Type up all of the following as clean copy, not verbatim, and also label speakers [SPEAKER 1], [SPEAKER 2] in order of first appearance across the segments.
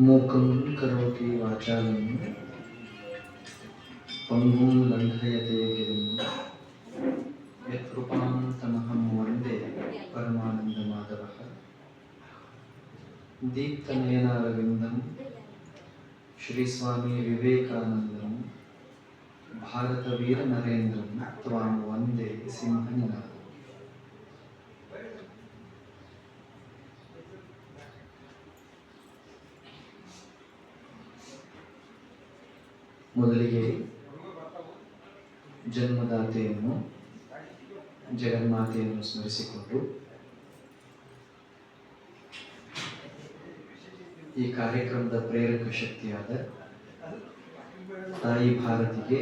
[SPEAKER 1] ಮೂಕಂ ಕರೋತಿ ವಾಚಾಲಂ ಪಂಗುಂ ಲಂಘಯತೆ ಗಿರಿಂ ಯತ್ಕೃಪಾಂ ತಮಹಂ ವಂದೇ ಪರಮಾನಂದ ಮಾಧವಃ ದೀಪ್ತನಯನಾರವಿಂದಂ ಶ್ರೀ ಸ್ವಾಮಿ ವಿವೇಕಾನಂದಂ ಭಾರತ ವೀರ ನರೇಂದ್ರಂ ತ್ವಾಂ ವಂದೇ ಸಿಂಹನಿನಾದಂ. ಮೊದಲಿಗೆ ಜನ್ಮದಾತೆಯನ್ನು ಜಗನ್ಮಾತೆಯನ್ನು ಸ್ಮರಿಸಿಕೊಂಡು ಈ ಕಾರ್ಯಕ್ರಮದ ಪ್ರೇರಕ ಶಕ್ತಿಯಾದ ತಾಯಿ ಭಾರತಿಗೆ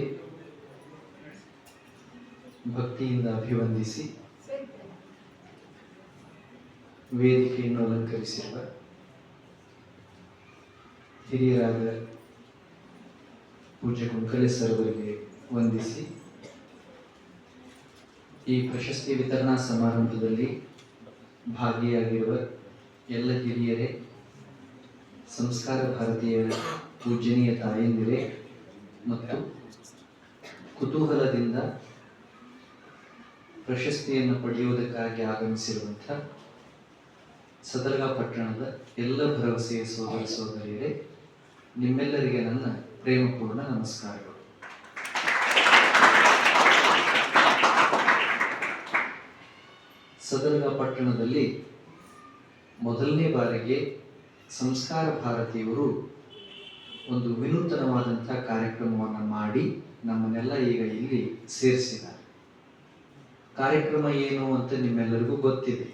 [SPEAKER 1] ಭಕ್ತಿಯಿಂದ ಅಭಿವಂದಿಸಿ ವೇದಿಕೆಯನ್ನು ಅಲಂಕರಿಸಿರುವ ಹಿರಿಯರಾದ ಪೂಜ್ಯ ಕುಂಕಲೆ ಸರ್ ಅವರಿಗೆ ವಂದಿಸಿ ಈ ಪ್ರಶಸ್ತಿ ವಿತರಣಾ ಸಮಾರಂಭದಲ್ಲಿ ಭಾಗಿಯಾಗಿರುವ ಎಲ್ಲ ಹಿರಿಯರೇ, ಸಂಸ್ಕಾರ ಭಾರತೀಯ ಪೂಜ್ಯನೀಯ ತಾಯಂದಿರೇ ಮತ್ತು ಕುತೂಹಲದಿಂದ ಪ್ರಶಸ್ತಿಯನ್ನು ಪಡೆಯುವುದಕ್ಕಾಗಿ ಆಗಮಿಸಿರುವಂಥ ಸದರ್ಗ ಪಟ್ಟಣದ ಎಲ್ಲ ಭರವಸೆಯ ಸೋದರ ಸೋದರಿಯರೇ, ನಿಮ್ಮೆಲ್ಲರಿಗೆ ನನ್ನ ಪ್ರೇಮಪೂರ್ಣ ನಮಸ್ಕಾರಗಳು. ಸದರ್ಗ ಪಟ್ಟಣದಲ್ಲಿ ಮೊದಲನೇ ಬಾರಿಗೆ ಸಂಸ್ಕಾರ ಭಾರತೀಯವರು ಒಂದು ವಿನೂತನವಾದಂಥ ಕಾರ್ಯಕ್ರಮವನ್ನು ಮಾಡಿ ನಮ್ಮನ್ನೆಲ್ಲ ಈಗ ಇಲ್ಲಿ ಸೇರಿಸಿದ್ದಾರೆ. ಕಾರ್ಯಕ್ರಮ ಏನು ಅಂತ ನಿಮ್ಮೆಲ್ಲರಿಗೂ ಗೊತ್ತಿದೆ.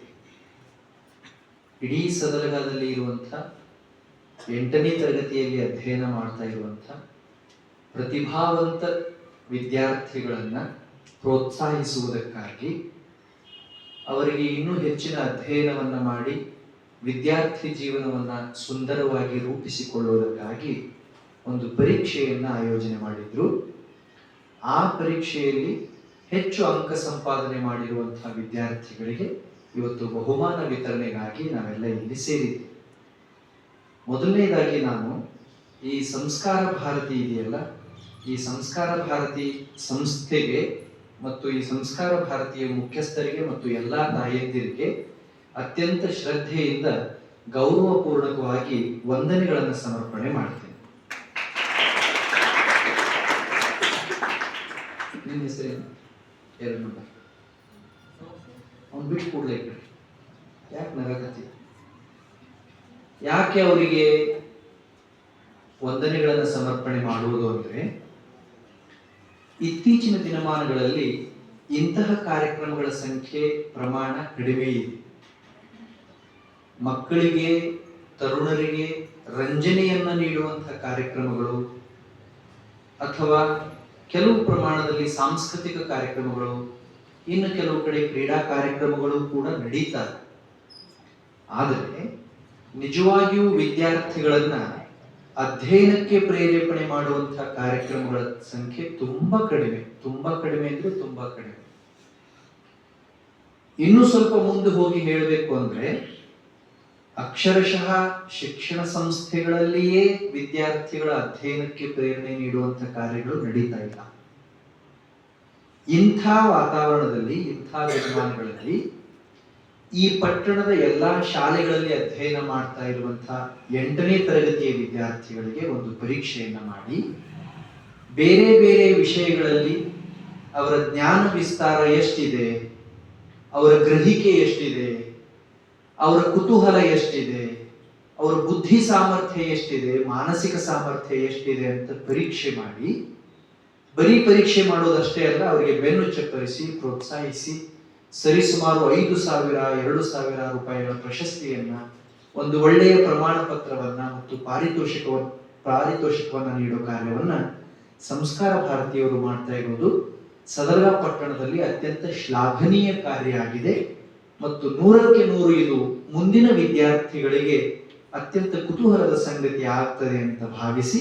[SPEAKER 1] ಇಡೀ ಸದರ್ಗದಲ್ಲಿ ಇರುವಂಥ 8ನೇ ತರಗತಿಯಲ್ಲಿ ಅಧ್ಯಯನ ಮಾಡ್ತಾ ಇರುವಂಥ ಪ್ರತಿಭಾವಂತ ವಿದ್ಯಾರ್ಥಿಗಳನ್ನು ಪ್ರೋತ್ಸಾಹಿಸುವುದಕ್ಕಾಗಿ ಅವರಿಗೆ ಇನ್ನೂ ಹೆಚ್ಚಿನ ಅಧ್ಯಯನವನ್ನು ಮಾಡಿ ವಿದ್ಯಾರ್ಥಿ ಜೀವನವನ್ನು ಸುಂದರವಾಗಿ ರೂಪಿಸಿಕೊಳ್ಳುವುದಕ್ಕಾಗಿ ಒಂದು ಪರೀಕ್ಷೆಯನ್ನು ಆಯೋಜನೆ ಮಾಡಿದ್ರು. ಆ ಪರೀಕ್ಷೆಯಲ್ಲಿ ಹೆಚ್ಚು ಅಂಕ ಸಂಪಾದನೆ ಮಾಡಿರುವಂತಹ ವಿದ್ಯಾರ್ಥಿಗಳಿಗೆ ಇವತ್ತು ಬಹುಮಾನ ವಿತರಣೆಗಾಗಿ ನಾವೆಲ್ಲ ಇಲ್ಲಿ ಸೇರಿದ್ದೇವೆ. ಮೊದಲನೇದಾಗಿ ನಾನು ಈ ಸಂಸ್ಕಾರ ಭಾರತಿ ಇದೆಯಲ್ಲ, ಈ ಸಂಸ್ಕಾರ ಭಾರತಿ ಸಂಸ್ಥೆಗೆ ಮತ್ತು ಈ ಸಂಸ್ಕಾರ ಭಾರತೀಯ ಮುಖ್ಯಸ್ಥರಿಗೆ ಮತ್ತು ಎಲ್ಲ ತಾಯಂದಿರಿಗೆ ಅತ್ಯಂತ ಶ್ರದ್ಧೆಯಿಂದ ಗೌರವಪೂರ್ಣಕವಾಗಿ ವಂದನೆಗಳನ್ನು ಸಮರ್ಪಣೆ ಮಾಡ್ತೇನೆ. ನಿಮ್ಮ ಹೆಸರೇನು? 2 ನಂಬರ್ ಅವ್ನು ಬಿಟ್ಟು ಕೂಡಲೇ ಇಟ್ಬಿಡಿ. ಯಾಕೆ ನಗಕತ್ತಿ? ಯಾಕೆ ಅವರಿಗೆ ವಂದನೆಗಳನ್ನು ಸಮರ್ಪಣೆ ಮಾಡುವುದು ಅಂದರೆ, ಇತ್ತೀಚಿನ ದಿನಮಾನಗಳಲ್ಲಿ ಇಂತಹ ಕಾರ್ಯಕ್ರಮಗಳ ಸಂಖ್ಯೆ ಪ್ರಮಾಣ ಕಡಿಮೆ ಇದೆ. ಮಕ್ಕಳಿಗೆ, ತರುಣರಿಗೆ ರಂಜನೆಯನ್ನ ನೀಡುವಂತಹ ಕಾರ್ಯಕ್ರಮಗಳು ಅಥವಾ ಕೆಲವು ಪ್ರಮಾಣದಲ್ಲಿ ಸಾಂಸ್ಕೃತಿಕ ಕಾರ್ಯಕ್ರಮಗಳು, ಇನ್ನು ಕೆಲವು ಕಡೆ ಕ್ರೀಡಾ ಕಾರ್ಯಕ್ರಮಗಳು ಕೂಡ ನಡೀತಾರೆ. ಆದರೆ ನಿಜವಾಗಿಯೂ ವಿದ್ಯಾರ್ಥಿಗಳನ್ನ ಅಧ್ಯಯನಕ್ಕೆ ಪ್ರೇರೇಪಣೆ ಮಾಡುವಂತಹ ಕಾರ್ಯಕ್ರಮಗಳ ಸಂಖ್ಯೆ ತುಂಬಾ ಕಡಿಮೆ ಅಂದ್ರೆ ತುಂಬಾ ಕಡಿಮೆ. ಇನ್ನು ಸ್ವಲ್ಪ ಮುಂದೆ ಹೋಗಿ ಹೇಳಬೇಕು ಅಂದ್ರೆ, ಅಕ್ಷರಶಃ ಶಿಕ್ಷಣ ಸಂಸ್ಥೆಗಳಲ್ಲಿಯೇ ವಿದ್ಯಾರ್ಥಿಗಳ ಅಧ್ಯಯನಕ್ಕೆ ಪ್ರೇರಣೆ ನೀಡುವಂತಹ ಕಾರ್ಯಗಳು ನಡೀತಾ ಇಲ್ಲ. ಇಂಥ ವಾತಾವರಣದಲ್ಲಿ, ಇಂಥ ದಿನಮಾನಗಳಲ್ಲಿ ಈ ಪಟ್ಟಣದ ಎಲ್ಲಾ ಶಾಲೆಗಳಲ್ಲಿ ಅಧ್ಯಯನ ಮಾಡ್ತಾ ಇರುವಂತಹ 8ನೇ ತರಗತಿಯ ವಿದ್ಯಾರ್ಥಿಗಳಿಗೆ ಒಂದು ಪರೀಕ್ಷೆಯನ್ನ ಮಾಡಿ ಬೇರೆ ಬೇರೆ ವಿಷಯಗಳಲ್ಲಿ ಅವರ ಜ್ಞಾನ ವಿಸ್ತಾರ ಎಷ್ಟಿದೆ, ಅವರ ಗ್ರಹಿಕೆ ಎಷ್ಟಿದೆ, ಅವರ ಕುತೂಹಲ ಎಷ್ಟಿದೆ, ಅವರ ಬುದ್ಧಿ ಸಾಮರ್ಥ್ಯ ಎಷ್ಟಿದೆ, ಮಾನಸಿಕ ಸಾಮರ್ಥ್ಯ ಎಷ್ಟಿದೆ ಅಂತ ಪರೀಕ್ಷೆ ಮಾಡಿ, ಬರೀ ಪರೀಕ್ಷೆ ಮಾಡೋದಷ್ಟೇ ಅಲ್ಲ, ಅವರಿಗೆ ಬೆನ್ನು ಚಪ್ಪರಿಸಿ ಪ್ರೋತ್ಸಾಹಿಸಿ ಸರಿಸುಮಾರು 5,000 2,000 ರೂಪಾಯಿಗಳ ಪ್ರಶಸ್ತಿಯನ್ನ, ಒಂದು ಒಳ್ಳೆಯ ಪ್ರಮಾಣ ಪತ್ರವನ್ನ ಮತ್ತು ಪಾರಿತೋಷಿಕವನ್ನ ನೀಡೋ ಕಾರ್ಯವನ್ನ ಸಂಸ್ಕಾರ ಭಾರತೀಯವರು ಮಾಡ್ತಾ ಇರೋದು ಸದರ್ಗ ಪಟ್ಟಣದಲ್ಲಿ ಅತ್ಯಂತ ಶ್ಲಾಘನೀಯ ಕಾರ್ಯ ಆಗಿದೆ. ಮತ್ತು 100ಕ್ಕೆ 100 ಇದು ಮುಂದಿನ ವಿದ್ಯಾರ್ಥಿಗಳಿಗೆ ಅತ್ಯಂತ ಕುತೂಹಲದ ಸಂಗತಿ ಆಗ್ತದೆ ಅಂತ ಭಾವಿಸಿ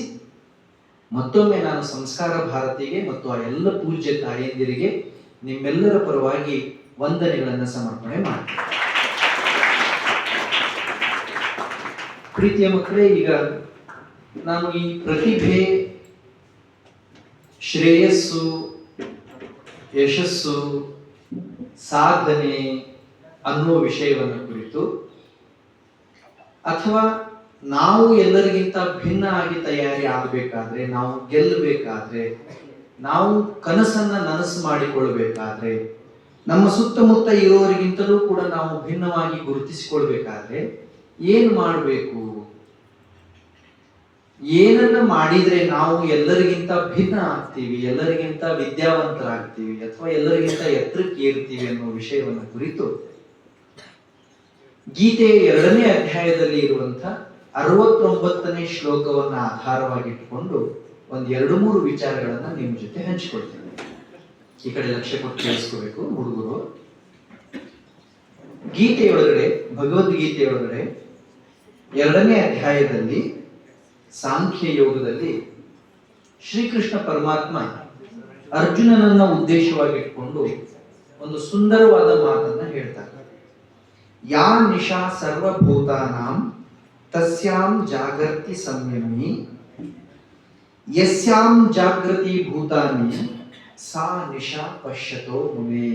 [SPEAKER 1] ಮತ್ತೊಮ್ಮೆ ನಾನು ಸಂಸ್ಕಾರ ಭಾರತಿಗೆ ಮತ್ತು ಆ ಎಲ್ಲ ಪೂಜ್ಯ ತಾಯಂದಿರಿಗೆ ನಿಮ್ಮೆಲ್ಲರ ಪರವಾಗಿ ವಂದನೆಗಳನ್ನು ಸಮರ್ಪಣೆ ಮಾಡ್ತೇನೆ. ಪ್ರೀತಿಯ ಮಕ್ಕಳೇ, ಈಗ ನಾನು ಈ ಪ್ರತಿಭೆ, ಶ್ರೇಯಸ್ಸು, ಯಶಸ್ಸು, ಸಾಧನೆ ಅನ್ನುವ ವಿಷಯವನ್ನು ಕುರಿತು, ಅಥವಾ ನಾವು ಎಲ್ಲರಿಗಿಂತ ಭಿನ್ನ ಆಗಿ ತಯಾರಿ ಆಗಬೇಕಾದ್ರೆ, ನಾವು ಗೆಲ್ಲಬೇಕಾದ್ರೆ, ನಾವು ಕನಸನ್ನ ನನಸು ಮಾಡಿಕೊಳ್ಬೇಕಾದ್ರೆ, ನಮ್ಮ ಸುತ್ತಮುತ್ತ ಇರೋರಿಗಿಂತಲೂ ಕೂಡ ನಾವು ಭಿನ್ನವಾಗಿ ಗುರುತಿಸಿಕೊಳ್ಬೇಕಾದ್ರೆ ಏನ್ ಮಾಡಬೇಕು, ಏನನ್ನ ಮಾಡಿದ್ರೆ ನಾವು ಎಲ್ಲರಿಗಿಂತ ಭಿನ್ನ ಆಗ್ತೀವಿ, ಎಲ್ಲರಿಗಿಂತ ವಿದ್ಯಾವಂತರಾಗ್ತೀವಿ, ಅಥವಾ ಎಲ್ಲರಿಗಿಂತ ಎತ್ತರಕ್ಕೆ ಏರ್ತೀವಿ ಅನ್ನೋ ವಿಷಯವನ್ನು ಕುರಿತು ಗೀತೆಯ 2ನೇ ಅಧ್ಯಾಯದಲ್ಲಿ ಇರುವಂತಹ 69ನೇ ಶ್ಲೋಕವನ್ನ ಆಧಾರವಾಗಿಟ್ಟುಕೊಂಡು ಒಂದ್ 2-3 ವಿಚಾರಗಳನ್ನ ನಿಮ್ಮ ಜೊತೆ ಹಂಚಿಕೊಳ್ತೇನೆ. ಈ ಕಡೆ ಲಕ್ಷ್ಯ ಕೊಟ್ಟು ಕೇಳಿಸ್ಕೋಬೇಕು ಹುಡುಗರು. ಗೀತೆಯೊಳಗಡೆ, ಭಗವದ್ಗೀತೆಯೊಳಗಡೆ 2ನೇ ಅಧ್ಯಾಯದಲ್ಲಿ ಸಾಂಖ್ಯ ಯೋಗದಲ್ಲಿ ಶ್ರೀಕೃಷ್ಣ ಪರಮಾತ್ಮ ಅರ್ಜುನನನ್ನ ಉದ್ದೇಶವಾಗಿಟ್ಕೊಂಡು ಒಂದು ಸುಂದರವಾದ ಮಾತನ್ನ ಹೇಳ್ತಾರೆ. ಯಾ ನಿಶಾ ಸರ್ವಭೂತಾನಾಂ ತಸ್ಯಾಂ ಜಾಗರ್ತಿ ಸಂಯಮಿ ಯಸ್ಯಾಂ ಜಾಗೃತಿ ಭೂತಾನಿ ಸಾ ನಿಶಾ ಪಶ್ಯತೋ ಮುನೆ.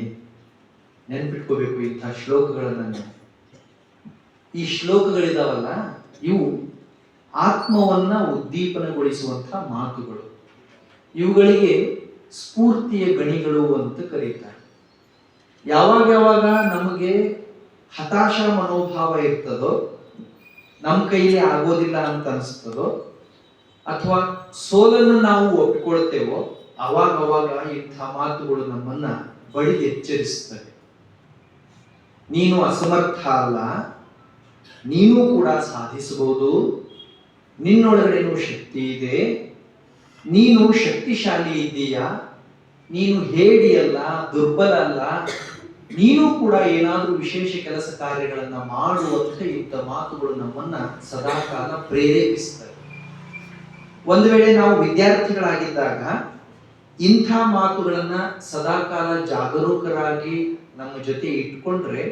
[SPEAKER 1] ನೆನ್ಪಿಟ್ಕೋಬೇಕು ಇಂಥ ಶ್ಲೋಕಗಳನ್ನ. ಈ ಶ್ಲೋಕಗಳಿದಾವಲ್ಲ, ಇವು ಆತ್ಮವನ್ನ ಉದ್ದೀಪನಗೊಳಿಸುವಂತಹ ಮಾತುಗಳು. ಇವುಗಳಿಗೆ ಸ್ಫೂರ್ತಿಯ ಗಣಿಗಳು ಅಂತ ಕರೀತಾರೆ. ಯಾವಾಗ ನಮಗೆ ಹತಾಶ ಮನೋಭಾವ ಇರ್ತದೋ, ನಮ್ಮ ಕೈಲಿ ಆಗೋದಿಲ್ಲ ಅಂತ ಅನಿಸ್ತದೋ, ಅಥವಾ ಸೋಲನ್ನು ನಾವು ಒಪ್ಪಿಕೊಳ್ತೇವೋ, ಅವಾಗ ಇಂಥ ಮಾತುಗಳು ನಮ್ಮನ್ನ ಬಡಿದು ಎಚ್ಚರಿಸ್ತವೆ. ನೀನು ಅಸಮರ್ಥ ಅಲ್ಲ, ನೀನು ಕೂಡ ಸಾಧಿಸಬಹುದು, ನಿನ್ನೊಳಗಡೆನೂ ಶಕ್ತಿ ಇದೆ, ನೀನು ಶಕ್ತಿಶಾಲಿ ಇದ್ದೀಯಾ, ನೀನು ಹೇಡಿಯಲ್ಲ, ದುರ್ಬಲ ಅಲ್ಲ, ನೀನು ಕೂಡ ಏನಾದ್ರೂ ವಿಶೇಷ ಕೆಲಸ ಕಾರ್ಯಗಳನ್ನ ಮಾಡುವಂತ ಇಂಥ ಮಾತುಗಳು ನಮ್ಮನ್ನ ಸದಾಕಾಲ ಪ್ರೇರೇಪಿಸ್ತವೆ. ಒಂದು ವೇಳೆ ನಾವು ವಿದ್ಯಾರ್ಥಿಗಳಾಗಿದ್ದಾಗ ಇಂಥ ಮಾತುಗಳನ್ನ ಸದಾಕಾಲ ಜಾಗರೂಕರಾಗಿ ನಮ್ಮ ಜೊತೆ ಇಟ್ಕೊಂಡ್ರೆ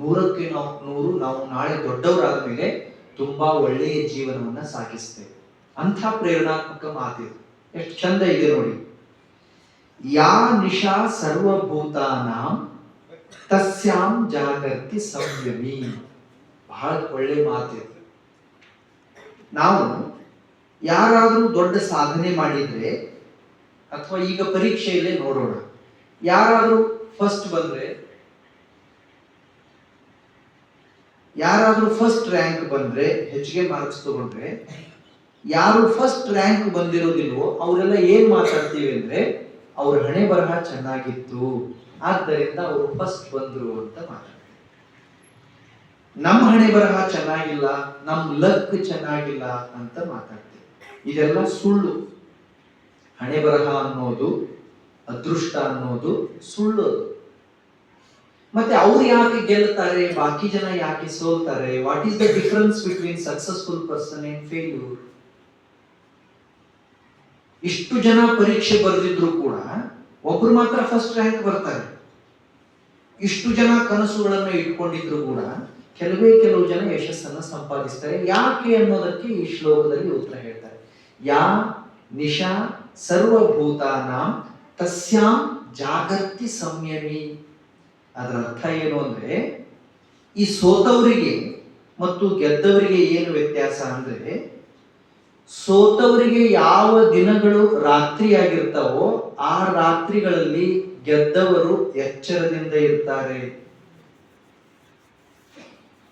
[SPEAKER 1] 100ಕ್ಕೆ 100 ನಾವು ನಾಳೆ ದೊಡ್ಡವರಾದ ಮೇಲೆ ತುಂಬಾ ಒಳ್ಳೆಯ ಜೀವನವನ್ನ ಸಾಗಿಸ್ತೇವೆ. ಅಂಥ ಪ್ರೇರಣಾತ್ಮಕ ಮಾತಿದೆ. ಎಷ್ಟು ಚಂದ ಇದೆ ನೋಡಿ. ಯಾ ನಿಶಾ ಸರ್ವಭೂತಾನಾಂ ತಸ್ಯಾಂ ಜಾಗರ್ತಿ ಸಂಯಮಿ. ಬಹಳ ಒಳ್ಳೆ ಮಾತಿದೆ. ನಾವು ಯಾರಾದ್ರೂ ದೊಡ್ಡ ಸಾಧನೆ ಮಾಡಿದ್ರೆ, ಅಥವಾ ಈಗ ಪರೀಕ್ಷೆಯಲ್ಲೇ ನೋಡೋಣ, ಯಾರಾದ್ರೂ ಫಸ್ಟ್ ಬಂದ್ರೆ, ಯಾರಾದ್ರೂ ಫಸ್ಟ್ ರ್ಯಾಂಕ್ ಬಂದ್ರೆ, ಹೆಚ್ಚಿಗೆ ಮಾರ್ಕ್ಸ್ ತಗೊಂಡ್ರೆ, ಯಾರು ಫಸ್ಟ್ ರ್ಯಾಂಕ್ ಬಂದಿರೋದಿಲ್ವೋ ಅವರೆಲ್ಲ ಏನ್ ಮಾತಾಡ್ತೀವಿ ಅಂದ್ರೆ, ಅವ್ರ ಹಣೆ ಬರಹ ಚೆನ್ನಾಗಿತ್ತು, ಆದ್ದರಿಂದ ಅವರು ಫಸ್ಟ್ ಬಂದ್ರು ಅಂತ ಮಾತಾಡ್ತೀವಿ. ನಮ್ಮ ಹಣೆ ಬರಹ ಚೆನ್ನಾಗಿಲ್ಲ, ನಮ್ ಲಕ್ ಚೆನ್ನಾಗಿಲ್ಲ ಅಂತ ಮಾತಾಡ್ತೀವಿ. ಇದೆಲ್ಲ ಸುಳ್ಳು. ಹಣೆ ಬರಹ ಅನ್ನೋದು, ಅದೃಷ್ಟ ಅನ್ನೋದು ಸುಳ್ಳು. ಮತ್ತೆ ಅವ್ರು ಯಾಕೆ ಗೆಲ್ತಾರೆ, ಬಾಕಿ ಜನ ಯಾಕೆ ಸೋಲ್ತಾರೆ? What is the difference between successful person and failure? ಇಷ್ಟು ಜನ ಪರೀಕ್ಷೆ ಬರೆದಿದ್ರು ಕೂಡ ಒಬ್ರು ಮಾತ್ರ ಫಸ್ಟ್ ರ್ಯಾಂಕ್ ಬರ್ತಾರೆ. ಇಷ್ಟು ಜನ ಕನಸುಗಳನ್ನು ಇಟ್ಕೊಂಡಿದ್ರು ಕೂಡ ಕೆಲವು ಜನ ಯಶಸ್ಸನ್ನ ಸಂಪಾದಿಸ್ತಾರೆ. ಯಾಕೆ ಅನ್ನೋದಕ್ಕೆ ಈ ಶ್ಲೋಕದಲ್ಲಿ ಉತ್ತರ ಹೇಳ್ತಾರೆ. ಯಾ ನಿಶಾ ಸರ್ವಭೂತಾನಾಂ ತಸ್ಯಾಂ ಜಾಗರ್ತಿ ಸಂಯಮಿ. ಅದರ ಅರ್ಥ ಏನು ಅಂದ್ರೆ, ಈ ಸೋತವರಿಗೆ ಮತ್ತು ಗೆದ್ದವರಿಗೆ ಏನು ವ್ಯತ್ಯಾಸ ಅಂದ್ರೆ, ಸೋತವರಿಗೆ ಯಾವ ದಿನಗಳು ರಾತ್ರಿ ಆಗಿರ್ತಾವೋ ಆ ರಾತ್ರಿಗಳಲ್ಲಿ ಗೆದ್ದವರು ಎಚ್ಚರದಿಂದ ಇರ್ತಾರೆ.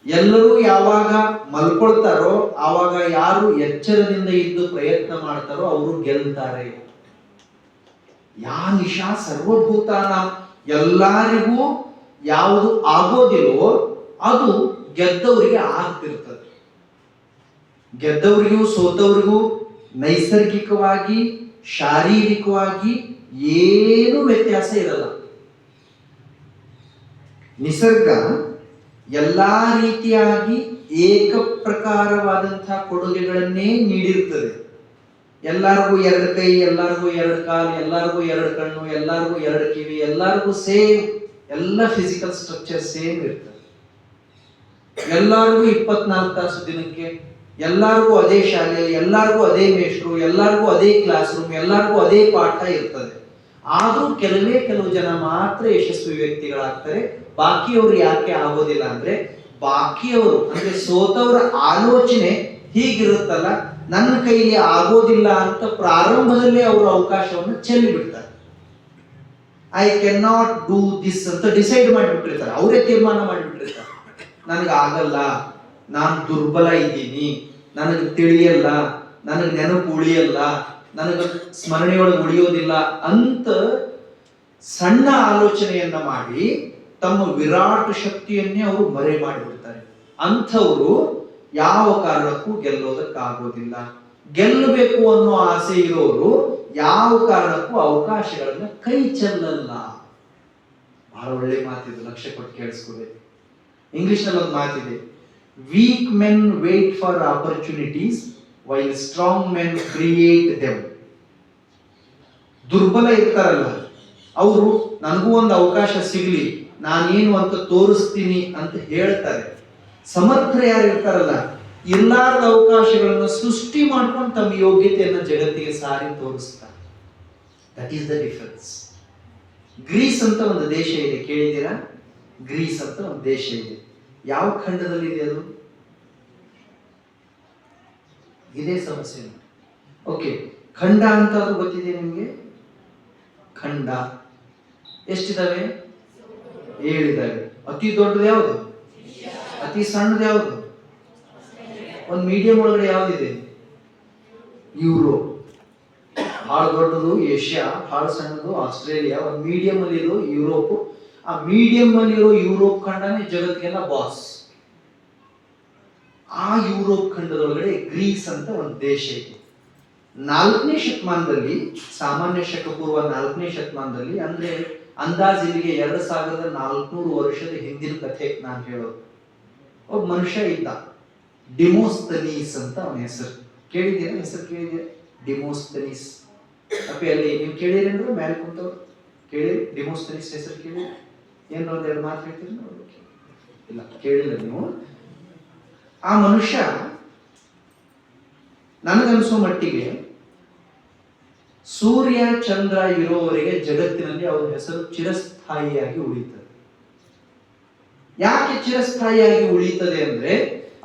[SPEAKER 1] ಎಲ್ಲರೂ ಯಾವಾಗ ಮಲ್ಕೊಳ್ತಾರೋ ಆವಾಗ ಯಾರು ಎಚ್ಚರದಿಂದ ಇದ್ದು ಪ್ರಯತ್ನ ಮಾಡ್ತಾರೋ ಅವರು ಗೆಲ್ತಾರೆ. ಯಾ ನಿಶಾ ಸರ್ವಭೂತಾನ, ಎಲ್ಲರಿಗೂ ಯಾವುದು ಆಗೋದಿಲ್ವೋ ಅದು ಗೆದ್ದವರಿಗೆ ಆಗ್ತಿರ್ತದೆ. ಗೆದ್ದವರಿಗೂ ಸೋತವರಿಗೂ ನೈಸರ್ಗಿಕವಾಗಿ, ಶಾರೀರಿಕವಾಗಿ ಏನು ವ್ಯತ್ಯಾಸ ಇರಲ್ಲ. ನಿಸರ್ಗ ಎಲ್ಲಾ ರೀತಿಯಾಗಿ ಏಕ ಪ್ರಕಾರವಾದಂತಹ ಕೊಡುಗೆಗಳನ್ನೇ ನೀಡಿರ್ತದೆ. ಎಲ್ಲರಿಗೂ 2 ಕೈ, ಎಲ್ಲರಿಗೂ 2 ಕಾಲು, ಎಲ್ಲರಿಗೂ 2 ಕಣ್ಣು, ಎಲ್ಲರಿಗೂ 2 ಕಿವಿ, ಎಲ್ಲರಿಗೂ ಸೇಮ್, ಎಲ್ಲ ಫಿಸಿಕಲ್ ಸ್ಟ್ರಕ್ಚರ್ ಸೇಮ್ ಇರ್ತದೆ. ಎಲ್ಲರಿಗೂ 24 ತಾಸು ದಿನಕ್ಕೆ ಎಲ್ಲರಿಗೂ ಅದೇ ಶಾಲೆ, ಎಲ್ಲರಿಗೂ ಅದೇ ಮೇಷ್ಟ್ರು, ಎಲ್ಲರಿಗೂ ಅದೇ ಕ್ಲಾಸ್ ರೂಮ್, ಎಲ್ಲರಿಗೂ ಅದೇ ಪಾಠ ಇರ್ತದೆ. ಆದ್ರೂ ಕೆಲವು ಜನ ಮಾತ್ರ ಯಶಸ್ವಿ ವ್ಯಕ್ತಿಗಳಾಗ್ತಾರೆ. ಬಾಕಿಯವರು ಯಾಕೆ ಆಗೋದಿಲ್ಲ ಅಂದ್ರೆ, ಬಾಕಿಯವರು ಅಂದ್ರೆ ಸೋತವರ ಆಲೋಚನೆ ಹೀಗಿರುತ್ತಲ್ಲ, ನನ್ನ ಕೈಲಿ ಆಗೋದಿಲ್ಲ ಅಂತ ಪ್ರಾರಂಭದಲ್ಲೇ ಅವರು ಅವಕಾಶವನ್ನು ಚೆಲ್ಲಿ ಬಿಡ್ತಾರೆ. I can not do this ಅಂತ ಡಿಸೈಡ್ ಮಾಡಿಬಿಟ್ಟಿರ್ತಾರೆ, ಅವರೇ ತೀರ್ಮಾನ ಮಾಡಿಬಿಟ್ಟಿರ್ತಾರೆ. ನನಗೆ ಆಗಲ್ಲ, ನಾನು ದುರ್ಬಲ ಇದ್ದೀನಿ, ನನಗೆ ತಿಳಿಯಲ್ಲ, ನನಗೆ ನೆನಪು ಉಳಿಯಲ್ಲ, ನನಗೆ ಸ್ಮರಣೆಯೊಳಗೆ ಉಳಿಯೋದಿಲ್ಲ ಅಂತ ಸಣ್ಣ ಆಲೋಚನೆಯನ್ನ ಮಾಡಿ ತಮ್ಮ ವಿರಾಟ್ ಶಕ್ತಿಯನ್ನೇ ಅವರು ಮರೆ ಮಾಡಿಬಿಡ್ತಾರೆ. ಅಂಥವರು ಯಾವ ಕಾರಣಕ್ಕೂ ಗೆಲ್ಲೋದಕ್ಕಾಗೋದಿಲ್ಲ. ಗೆಲ್ಲಬೇಕು ಅನ್ನೋ ಆಸೆ ಇರೋರು ಯಾವ ಕಾರಣಕ್ಕೂ ಅವಕಾಶಗಳನ್ನ ಕೈ ಚೆಲ್ಲಲ್ಲ. ಬಹಳ ಒಳ್ಳೆ ಮಾತಿದೆ, ಲಕ್ಷ್ಯ ಕೊಟ್ಟು ಕೇಳಿಸ್ಕೋಬೇಕು. ಇಂಗ್ಲಿಷ್ ನಲ್ಲಿ ಒಂದು ಮಾತಿದೆ, weak men wait for opportunities while strong men create them. ದುರ್ಬಲ ಇರ್ತಾರಲ್ಲ ಅವರು ನನಗೂ ಒಂದು ಅವಕಾಶ ಸಿಗ್ಲಿ, ನಾನೇನು ಅಂತ ತೋರಿಸ್ತೀನಿ ಅಂತ ಹೇಳ್ತಾರೆ. ಸಮರ್ಥರು ಯಾರು ಇರ್ತಾರಲ್ಲ, ಇರ್ಲಾರದ ಅವಕಾಶಗಳನ್ನು ಸೃಷ್ಟಿ ಮಾಡ್ಕೊಂಡು ತಮ್ಮ ಯೋಗ್ಯತೆಯನ್ನು ಜಗತ್ತಿಗೆ ಸಾರಿ ತೋರಿಸ್ತಾರೆ. That is the difference. Greece ಅಂತ ಒಂದು ದೇಶ ಇದೆ, ಕೇಳಿದ್ದೀರಾ? ಗ್ರೀಸ್ ಅಂತ ಒಂದು ದೇಶ ಇದೆ. ಯಾವ ಖಂಡದಲ್ಲಿ ಇದೆ ಅದು? ಇದೇ ಸಮಸ್ಯೆ. ಓಕೆ, ಖಂಡ ಅಂತ ಅದು ಗೊತ್ತಿದೆ ನಿಮಗೆ? ಖಂಡ ಎಷ್ಟಿದಾವೆ? 7 ಇದಾವೆ. ಅತಿ ದೊಡ್ಡದು ಯಾವುದು? ಅತಿ ಸಣ್ಣದು ಯಾವುದು? ಒಂದು ಮೀಡಿಯಂ ಒಳಗಡೆ ಯಾವ್ದಿದೆ? ಯುರೋಪ್. ಬಹಳ ದೊಡ್ಡದು ಏಷ್ಯಾ, ಬಹಳ ಸಣ್ಣದು ಆಸ್ಟ್ರೇಲಿಯಾ, ಒಂದು ಮೀಡಿಯಂ ಅಲ್ಲಿ ಇರೋ ಯುರೋಪ್. ಆ ಮೀಡಿಯಂ ಅಲ್ಲಿ ಇರೋ ಯುರೋಪ್ ಖಂಡನೇ ಜಗತ್ತಿಗೆಲ್ಲ ಬಾಸ್. ಆ ಯುರೋಪ್ ಖಂಡದೊಳಗಡೆ ಗ್ರೀಸ್ ಅಂತ ಒಂದು ದೇಶ ಇದೆ. 4ನೇ ಶತಮಾನದಲ್ಲಿ, ಸಾಮಾನ್ಯ ಶಕ ಪೂರ್ವ 4ನೇ ಶತಮಾನದಲ್ಲಿ, ಅಂದ್ರೆ ಅಂದಾಜು ಇಲ್ಲಿಗೆ 2400 ವರ್ಷದ ಹಿಂದಿನ ಕಥೆ ನಾನು ಹೇಳೋದು. ಒಬ್ಬ ಮನುಷ್ಯ ಇದ್ದ, ಡಿಮೋಸ್ತನೀಸ್ ಅಂತ ಅವನ ಹೆಸರು. ಕೇಳಿದ್ದೀರಾ? ಹೆಸರು ಕೇಳಿದ್ದೀರಾ? ಡಿಮೋಸ್ತನೀಸ್. ಅಪ್ಪಿ ಅಲ್ಲಿ ನೀವು ಕೇಳಿರೇನ್ರ? ಮೇಲೆ ಕುಂತವ್ರು ಕೇಳಿ ಡಿಮೋಸ್ತನೀಸ್ ಹೆಸರು ಕೇಳಿ? ಏನು ಒಂದೆರಡು ಮಾತು ಹೇಳ್ತೀರಿ? ಇಲ್ಲ, ಕೇಳಿಲ್ಲ ನೀವು. ಆ ಮನುಷ್ಯ ನನಗನ್ಸೋ ಮಟ್ಟಿಗೆ ಸೂರ್ಯ ಚಂದ್ರ ಇರೋವರೆಗೆ ಜಗತ್ತಿನಲ್ಲಿ ಅವರ ಹೆಸರು ಚಿರಸ್ಥಾಯಿಯಾಗಿ ಉಳಿತದೆ. ಯಾಕೆ ಚಿರಸ್ಥಾಯಿಯಾಗಿ ಉಳಿತದೆ ಅಂದ್ರೆ,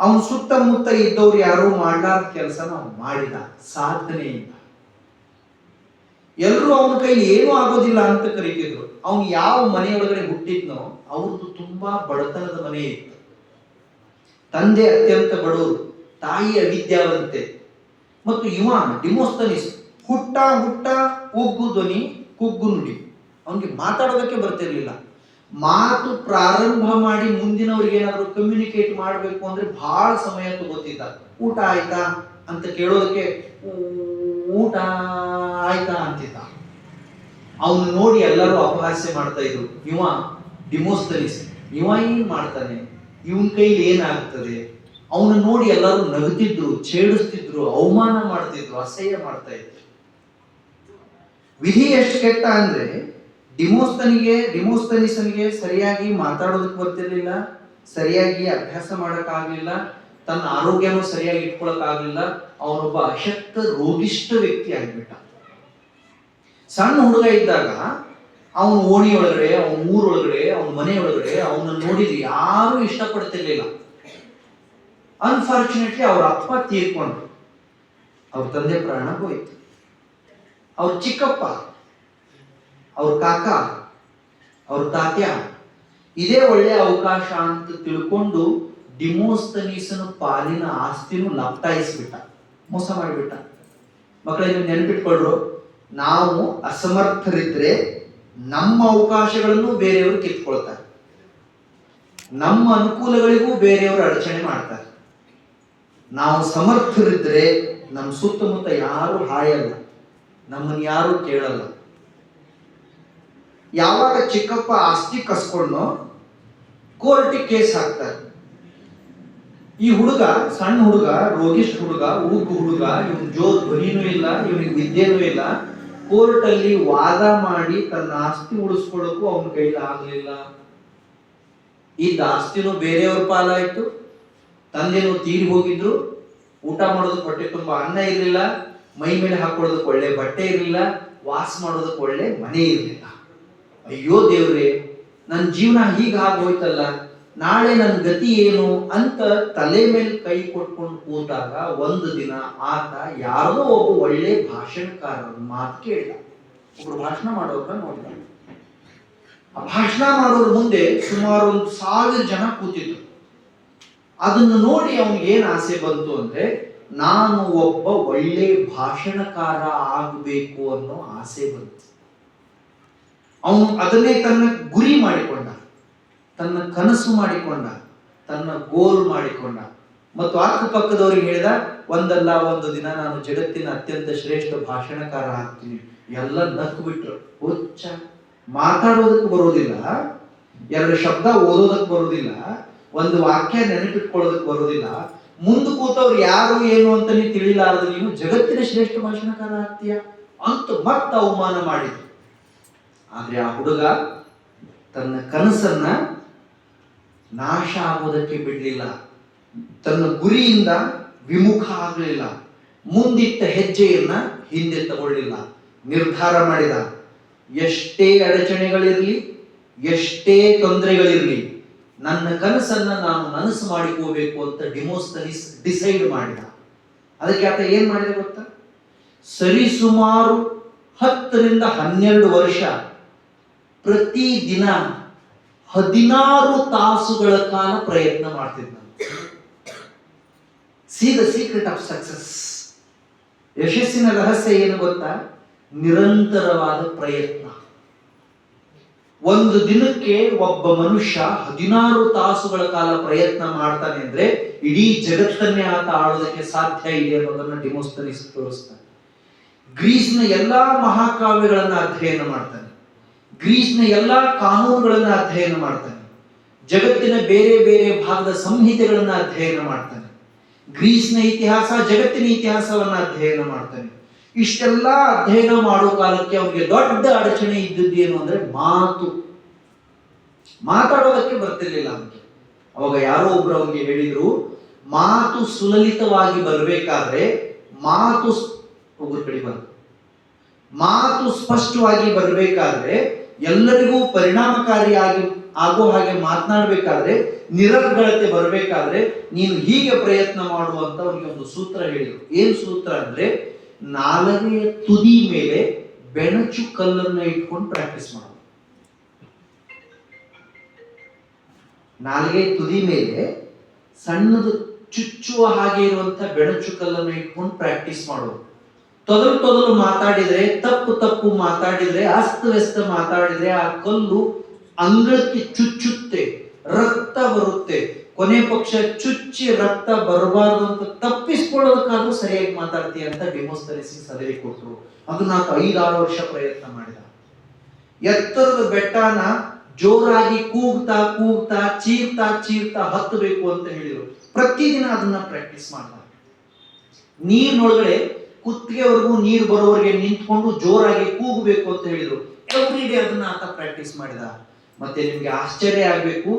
[SPEAKER 1] ಅವನ ಸುತ್ತಮುತ್ತ ಇದ್ದವ್ರು ಯಾರು ಮಾಡಲಾರ್ದ ಕೆಲಸ ನಾವು ಮಾಡಿದ ಸಾಧನೆಯಿಂದ. ಎಲ್ಲರೂ ಅವನ ಕೈಲಿ ಏನೂ ಆಗೋದಿಲ್ಲ ಅಂತ ಕರೀತಿದ್ರು. ಅವನು ಯಾವ ಮನೆಯೊಳಗಡೆ ಹುಟ್ಟಿದ್ನೋ ಅವ್ರದ್ದು ತುಂಬಾ ಬಡತನದ ಮನೆ ಇತ್ತು. ತಂದೆ ಅತ್ಯಂತ ಬಡವರು, ತಾಯಿ ಅವಿದ್ಯಾವಂತೆ. ಮತ್ತು ಇವ ಡಿಮೋಸ್ತನೀಸ್ ಹುಟ್ಟ ಉಗ್ಗು ಧ್ವನಿ, ಕುಗ್ಗು ನುಡಿ. ಅವನಿಗೆ ಮಾತಾಡೋದಕ್ಕೆ ಬರ್ತಿರ್ಲಿಲ್ಲ. ಮಾತು ಪ್ರಾರಂಭ ಮಾಡಿ ಮುಂದಿನವ್ರಿಗೆ ಏನಾದ್ರು ಕಮ್ಯುನಿಕೇಟ್ ಮಾಡಬೇಕು ಅಂದ್ರೆ ಬಹಳ ಸಮಯ ತಗೋತಿದ್ದ. ಊಟ ಆಯ್ತಾ ಅಂತ ಕೇಳೋದಕ್ಕೆ ಊಟ ಆಯ್ತಾ ಅಂತಿದ್ದ. ಅವನು ನೋಡಿ ಎಲ್ಲರೂ ಅಪಹಾಸ್ಯ ಮಾಡ್ತಾ ಇದ್ರು. ಇವ ಡಿಮೋಸ್ತನೀಸ್, ಇವ ಏನ್ ಮಾಡ್ತಾನೆ, ಇವನ್ ಕೈಲಿ ಏನಾಗ್ತದೆ? ಅವನು ನೋಡಿ ಎಲ್ಲರೂ ನಗುತ್ತಿದ್ರು, ಛೇಡಿಸ್ತಿದ್ರು, ಅವಮಾನ ಮಾಡ್ತಿದ್ರು, ಅಸಹ್ಯ ಮಾಡ್ತಾ ಇದ್ರು. ವಿಧಿ ಎಷ್ಟು ಕೆಟ್ಟ ಅಂದ್ರೆ, ಡಿಮೋಸ್ತನೀಸನಿಗೆ ಸರಿಯಾಗಿ ಮಾತಾಡೋದಕ್ಕೆ ಬರ್ತಿರ್ಲಿಲ್ಲ, ಸರಿಯಾಗಿ ಅಭ್ಯಾಸ ಮಾಡಕ್ಕಾಗ್ಲಿಲ್ಲ, ತನ್ನ ಆರೋಗ್ಯನೂ ಸರಿಯಾಗಿ ಇಟ್ಕೊಳಕ್ಕಾಗ್ಲಿಲ್ಲ. ಅವನೊಬ್ಬ ಅಶಕ್ತ ರೋಗಿಷ್ಠ ವ್ಯಕ್ತಿ ಆಗಿಬಿಟ್ಟ. ಸಣ್ಣ ಹುಡುಗ ಇದ್ದಾಗ ಅವನ ಓಣಿ ಒಳಗಡೆ, ಅವನ ಊರೊಳಗಡೆ, ಅವನ ಮನೆ ಒಳಗಡೆ ಅವನನ್ನು ನೋಡಿದ್ರೆ ಯಾರು ಇಷ್ಟಪಡ್ತಿರ್ಲಿಲ್ಲ. ಅನ್ಫಾರ್ಚುನೇಟ್ಲಿ ಅವ್ರ ಅಪ್ಪ ತೀರ್ಕೊಂಡ್ರು, ಅವ್ರ ತಂದೆ ಪ್ರಾಣ ಹೋಯ್ತು. ಅವ್ರ ಚಿಕ್ಕಪ್ಪ, ಅವ್ರ ಕಾಕ, ಅವ್ರ ತಾತ್ಯ ಇದೇ ಒಳ್ಳೆ ಅವಕಾಶ ಅಂತ ತಿಳ್ಕೊಂಡು ಡಿಮೋಸ್ತನೀಸನ ಪಾಲಿನ ಆಸ್ತಿನೂ ಲಪ್ಟಾಯಿಸ್ಬಿಟ್ಟ, ಮೋಸ ಮಾಡಿಬಿಟ್ಟ. ಮಕ್ಕಳಿಗೆ ನೆನಪಿಟ್ಕೊಳ್ರು, ನಾವು ಅಸಮರ್ಥರಿದ್ರೆ ನಮ್ಮ ಅವಕಾಶಗಳನ್ನು ಬೇರೆಯವರು ಕಿತ್ಕೊಳ್ತಾರೆ, ನಮ್ಮ ಅನುಕೂಲಗಳಿಗೂ ಬೇರೆಯವರು ಅಡಚಣೆ ಮಾಡ್ತಾರೆ. ನಾವು ಸಮರ್ಥರಿದ್ರೆ ನಮ್ಮ ಸುತ್ತಮುತ್ತ ಯಾರು ಹಾಯಲ್ಲ, ನಮ್ಮನ್ನು ಯಾರು ಕೇಳಲ್ಲ. ಯಾವಾಗ ಚಿಕ್ಕಪ್ಪ ಆಸ್ತಿ ಕಸ್ಕೊಂಡು ಕೋರ್ಟಿಗೆ ಕೇಸ್ ಹಾಕ್ತಾರೆ. ಈ ಹುಡುಗ, ಸಣ್ಣ ಹುಡುಗ, ರೋಗಿಷ್ಠ ಹುಡುಗ, ಉಗ್ಗು ಹುಡುಗ, ಇವನ್ ಧ್ವನಿನೂ ಇಲ್ಲ, ಇವನಿಗೆ ವಿದ್ಯೆನೂ ಇಲ್ಲ. ಕೋರ್ಟ್ ಅಲ್ಲಿ ವಾದ ಮಾಡಿ ತನ್ನ ಆಸ್ತಿ ಉಳಿಸ್ಕೊಳ್ಳೋಕ್ಕೂ ಅವನ ಕೈಲಿ ಆಗ್ಲಿಲ್ಲ. ಇದ್ದ ಆಸ್ತಿನೂ ಬೇರೆಯವ್ರ ಪಾಲಾಯ್ತು, ತಂದೆನೂ ತೀರಿ ಹೋಗಿದ್ರು, ಊಟ ಮಾಡೋದಕ್ಕೆ ಹೊಟ್ಟೆ ತುಂಬಾ ಅನ್ನ ಇರಲಿಲ್ಲ, ಮೈ ಮೇಲೆ ಹಾಕೊಳ್ಳೋದಕ್ಕೆ ಒಳ್ಳೆ ಬಟ್ಟೆ ಇರಲಿಲ್ಲ, ವಾಸ ಮಾಡೋದಕ್ಕೆ ಒಳ್ಳೆ ಮನೆ ಇರಲಿಲ್ಲ. ಅಯ್ಯೋ ದೇವ್ರೆ, ನನ್ನ ಜೀವನ ಹೀಗೆ ಆಗೋಯ್ತಲ್ಲ, ನಾಳೆ ನನ್ನ ಗತಿ ಏನು ಅಂತ ತಲೆ ಮೇಲೆ ಕೈ ಕೊಟ್ಕೊಂಡು ಕೂತಾಗ ಒಂದು ದಿನ ಆತ ಯಾರೋ ಒಬ್ಬ ಒಳ್ಳೆ ಭಾಷಣಕಾರರ ಮಾತು ಕೇಳಿದ. ಒಬ್ರು ಭಾಷಣ ಮಾಡೋರ್ನ ನೋಡಿದ. ಆ ಭಾಷಣ ಮಾಡೋರ ಮುಂದೆ ಸುಮಾರು 1,000 ಜನ ಕೂತಿದ್ರು. ಅದನ್ನು ನೋಡಿ ಅವನಿಗೆ ಏನ್ ಆಸೆ ಬಂತು ಅಂದ್ರೆ, ನಾನು ಒಬ್ಬ ಒಳ್ಳೆ ಭಾಷಣಕಾರ ಆಗಬೇಕು ಅನ್ನೋ ಆಸೆ ಬಂತು. ಅವನು ಅದನ್ನೇ ತನ್ನ ಗುರಿ ಮಾಡಿಕೊಂಡ, ತನ್ನ ಕನಸು ಮಾಡಿಕೊಂಡ, ತನ್ನ ಗೋಲ್ ಮಾಡಿಕೊಂಡ. ಮತ್ತು ಅಕ್ಕಪಕ್ಕದವ್ರಿಗೆ ಹೇಳಿದ, ಒಂದಲ್ಲ ಒಂದು ದಿನ ನಾನು ಜಗತ್ತಿನ ಅತ್ಯಂತ ಶ್ರೇಷ್ಠ ಭಾಷಣಕಾರ ಆಗ್ತೀನಿ. ಎಲ್ಲ ನಕ್ಕು ಬಿಟ್ರು. ಹುಚ್ಚ, ಮಾತಾಡೋದಕ್ಕೆ ಬರೋದಿಲ್ಲ, 2 ಶಬ್ದ ಓದೋದಕ್ಕೆ ಬರೋದಿಲ್ಲ, ಒಂದು ವಾಕ್ಯ ನೆನಪಿಟ್ಕೊಳ್ಳೋದಕ್ಕೆ ಬರೋದಿಲ್ಲ, ಮುಂದೆ ಕೂತವ್ರು ಯಾರು ಏನು ಅಂತ ನೀವು ತಿಳಿಲಾರದು, ನೀನು ಜಗತ್ತಿನ ಶ್ರೇಷ್ಠ ಭಾಷಣಕಾರ ಆಗ್ತೀಯ ಅಂತ ಮತ್ತೆ ಅವಮಾನ ಮಾಡಿದ್ರು. ಆದ್ರೆ ಆ ಹುಡುಗ ತನ್ನ ಕನಸನ್ನ ನಾಶ ಆಗೋದಕ್ಕೆ ಬಿಡ್ಲಿಲ್ಲ, ತನ್ನ ಗುರಿಯಿಂದ ವಿಮುಖ ಆಗಲಿಲ್ಲ, ಮುಂದಿಟ್ಟ ಹೆಜ್ಜೆಯನ್ನ ಹಿಂದೆ ತಗೊಳ್ಳಿಲ್ಲ. ನಿರ್ಧಾರ ಮಾಡಿದ, ಎಷ್ಟೇ ಅಡಚಣೆಗಳಿರ್ಲಿ, ಎಷ್ಟೇ ತೊಂದರೆಗಳಿರ್ಲಿ, ನನ್ನ ಕನಸನ್ನ ನಾನು ನನಸು ಮಾಡಿಕೋಬೇಕು ಅಂತ ಡಿಮೋಸ್ತನೀಸ್ ಡಿಸೈಡ್ ಮಾಡಿದ. ಅದಕ್ಕೆ ಆತ ಏನ್ ಮಾಡಿದ ಗೊತ್ತಾ? ಸರಿಸುಮಾರು 10 ರಿಂದ 12 ವರ್ಷ ಪ್ರತಿ ದಿನ 16 ತಾಸುಗಳ ಕಾಲ ಪ್ರಯತ್ನ ಮಾಡ್ತಿದ್ದ. C the secret of success. ಯಶಸ್ಸಿನ ರಹಸ್ಯ ಏನು ಗೊತ್ತಾ? ನಿರಂತರವಾದ ಪ್ರಯತ್ನ. ಒಂದು ದಿನಕ್ಕೆ ಒಬ್ಬ ಮನುಷ್ಯ 16 ತಾಸುಗಳ ಕಾಲ ಪ್ರಯತ್ನ ಮಾಡ್ತಾನೆ ಅಂದ್ರೆ ಇಡೀ ಜಗತ್ತನ್ನೇ ಆತ ಆಳೋದಕ್ಕೆ ಸಾಧ್ಯ ಇದೆ ಅನ್ನೋದನ್ನ ಡಿಮೋಸ್ತನೀಸ್ ತೋರಿಸ್ತಾನೆ. ಗ್ರೀಸ್ನ ಎಲ್ಲಾ ಮಹಾಕಾವ್ಯಗಳನ್ನ ಅಧ್ಯಯನ ಮಾಡ್ತಾನೆ, ಗ್ರೀಸ್ನ ಎಲ್ಲಾ ಕಾನೂನುಗಳನ್ನ ಅಧ್ಯಯನ ಮಾಡ್ತಾನೆ, ಜಗತ್ತಿನ ಬೇರೆ ಬೇರೆ ಭಾಗದ ಸಂಹಿತೆಗಳನ್ನ ಅಧ್ಯಯನ ಮಾಡ್ತಾನೆ, ಗ್ರೀಸ್ನ ಇತಿಹಾಸ, ಜಗತ್ತಿನ ಇತಿಹಾಸವನ್ನ ಅಧ್ಯಯನ ಮಾಡ್ತಾನೆ. ಇಷ್ಟೆಲ್ಲ ಅಧ್ಯಯನ ಮಾಡೋ ಕಾಲಕ್ಕೆ ಅವನಿಗೆ ದೊಡ್ಡ ಅಡಚಣೆ ಇದ್ದದ್ದೇನು ಅಂದ್ರೆ ಮಾತಾಡೋದಕ್ಕೆ ಬರ್ತಿರ್ಲಿಲ್ಲ ಅವನಿಗೆ. ಅವಾಗ ಯಾರೋ ಒಬ್ರು ಅವನಿಗೆ ಹೇಳಿದ್ರು, ಮಾತು ಸುಲಲಿತವಾಗಿ ಬರಬೇಕಾದ್ರೆ ಮಾತು ಸ್ಪಷ್ಟವಾಗಿ ಬರಬೇಕಾದ್ರೆ, ಎಲ್ಲರಿಗೂ ಪರಿಣಾಮಕಾರಿಯಾಗಿ ಆಗೋ ಹಾಗೆ ಮಾತನಾಡಬೇಕಾದ್ರೆ, ನಿರರ್ಗಳತೆ ಬರಬೇಕಾದ್ರೆ ನೀನು ಹೀಗೆ ಪ್ರಯತ್ನ ಮಾಡುವಂತ ಅವನಿಗೆ ಒಂದು ಸೂತ್ರ ಹೇಳಿದ್ರು. ಏನ್ ಸೂತ್ರ ಅಂದ್ರೆ, ನಾಲಗೆಯ ತುದಿ ಮೇಲೆ ಬೆಣಚು ಕಲ್ಲನ್ನ ಇಟ್ಕೊಂಡು ಪ್ರಾಕ್ಟೀಸ್ ಮಾಡೋದು. ನಾಲಿಗೆ ತುದಿ ಮೇಲೆ ಸಣ್ಣದು ಚುಚ್ಚುವ ಹಾಗೆ ಇರುವಂತ ಬೆಣಚು ಕಲ್ಲನ್ನು ಇಟ್ಕೊಂಡು ಪ್ರಾಕ್ಟೀಸ್ ಮಾಡೋದು. ತೊದಲು ಮಾತಾಡಿದ್ರೆ, ತಪ್ಪು ಮಾತಾಡಿದ್ರೆ, ಅಸ್ತವ್ಯಸ್ತ ಮಾತಾಡಿದ್ರೆ ಆ ಕಲ್ಲು ಅಂಗಳಕ್ಕೆ ಚುಚ್ಚುತ್ತೆ, ರಕ್ತ ಬರುತ್ತೆ. ಕೊನೆ ಪಕ್ಷ ಚುಚ್ಚಿ ರಕ್ತ ಬರಬಾರ್ದು ಅಂತ ತಪ್ಪಿಸ್ಕೊಳ್ಳೋದಕ್ಕಾದ್ರೂ ಸರಿಯಾಗಿ ಮಾತಾಡ್ತೀಯ ಅಂತ ಡಿಮೋಸ್ತನೀಸ್ ಸಲಹೆ ಕೊಟ್ಟರು. ಅದನ್ನ 5-6 ವರ್ಷ ಪ್ರಯತ್ನ ಮಾಡಿದ. ಎತ್ತರದ ಬೆಟ್ಟನ ಜೋರಾಗಿ ಕೂಗ್ತಾ ಚೀರ್ತಾ ಹತ್ತಬೇಕು ಅಂತ ಹೇಳಿದ್ರು. ಪ್ರತಿದಿನ ಅದನ್ನ ಪ್ರಾಕ್ಟೀಸ್ ಮಾಡ್ದ. ನೀರಿನೊಳಗಡೆ ಕುತ್ತಿಗೆವರೆಗೂ ನೀರು ಬರೋವರೆಗೆ ನಿಂತ್ಕೊಂಡು ಜೋರಾಗಿ ಕೂಗಬೇಕು ಅಂತ ಹೇಳಿದ್ರು. ಎವ್ರಿ ಡೇ ಅದನ್ನ ಆತ ಪ್ರಾಕ್ಟೀಸ್ ಮಾಡಿದ. ಮತ್ತೆ ನಿಮ್ಗೆ ಆಶ್ಚರ್ಯ ಆಗ್ಬೇಕು,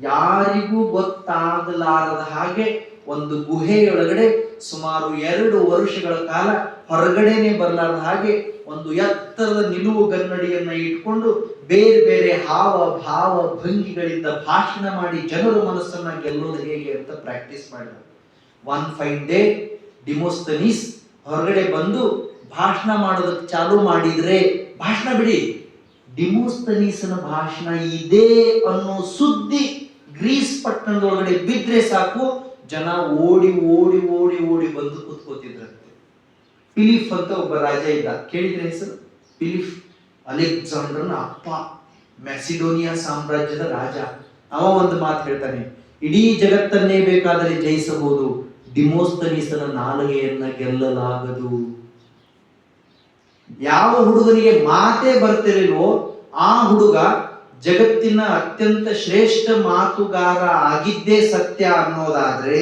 [SPEAKER 1] ಯಾರಿಗೂ ಗೊತ್ತಾಗಲಾರದ ಹಾಗೆ ಒಂದು ಗುಹೆಯೊಳಗಡೆ ಸುಮಾರು 2 ವರ್ಷಗಳ ಕಾಲ ಹೊರಗಡೆನೆ ಬರಲಾರದ ಹಾಗೆ ಒಂದು ಎತ್ತರದ ನಿಲುವು ಗನ್ನಡಿಯನ್ನ ಇಟ್ಕೊಂಡು ಬೇರೆ ಬೇರೆ ಹಾವ ಭಾವ ಭಂಗಿಗಳಿಂದ ಭಾಷಣ ಮಾಡಿ ಜನರ ಮನಸ್ಸನ್ನ ಗೆಲ್ಲೋದು ಹೇಗೆ ಅಂತ ಪ್ರಾಕ್ಟೀಸ್ ಮಾಡಿದ. ಒನ್ ಫೈನ್ ಡೇ ಡಿಮೋಸ್ತನೀಸ್ ಹೊರಗಡೆ ಬಂದು ಭಾಷಣ ಮಾಡೋದಕ್ಕೆ ಚಾಲು ಮಾಡಿದ್ರೆ, ಭಾಷಣ ಬಿಡಿ, ಡಿಮೋಸ್ತನೀಸನ ಭಾಷಣ ಇದೆ ಅನ್ನೋ ಸುದ್ದಿ ಗ್ರೀಸ್ ಪಟ್ಟಣದೊಳಗಡೆ ಬಿದ್ರೆ ಸಾಕು, ಜನ ಓಡಿ ಬಂದು ಕೂತ್ಕೋತಿದ್ರಂತೆ. ಪಿಲಿಫ್ ಅಂತ ಒಬ್ಬ ರಾಜ ಇದ್ದ, ಕೇಳಿದ್ರೆ ಹೆಸರು? ಪಿಲಿಫ್, ಅಲೆಕ್ಸಾಂಡರ್ನ ಅಪ್ಪ, ಮ್ಯಾಸಿಡೋನಿಯಾ ಸಾಮ್ರಾಜ್ಯದ ರಾಜ. ಅವ ಒಂದು ಮಾತು ಹೇಳ್ತಾನೆ, ಇಡೀ ಜಗತ್ತನ್ನೇ ಬೇಕಾದರೆ ಜಯಿಸಬಹುದು, ಡಿಮೋಸ್ತನೀಸನ ನಾಲಿಗೆಯನ್ನ ಗೆಲ್ಲಲಾಗದು. ಯಾವ ಹುಡುಗನಿಗೆ ಮಾತೇ ಬರ್ತಿರಲಿಲ್ವೋ ಆ ಹುಡುಗ ಜಗತ್ತಿನ ಅತ್ಯಂತ ಶ್ರೇಷ್ಠ ಮಾತುಗಾರ ಆಗಿದ್ದೇ ಸತ್ಯ ಅನ್ನೋದಾದ್ರೆ,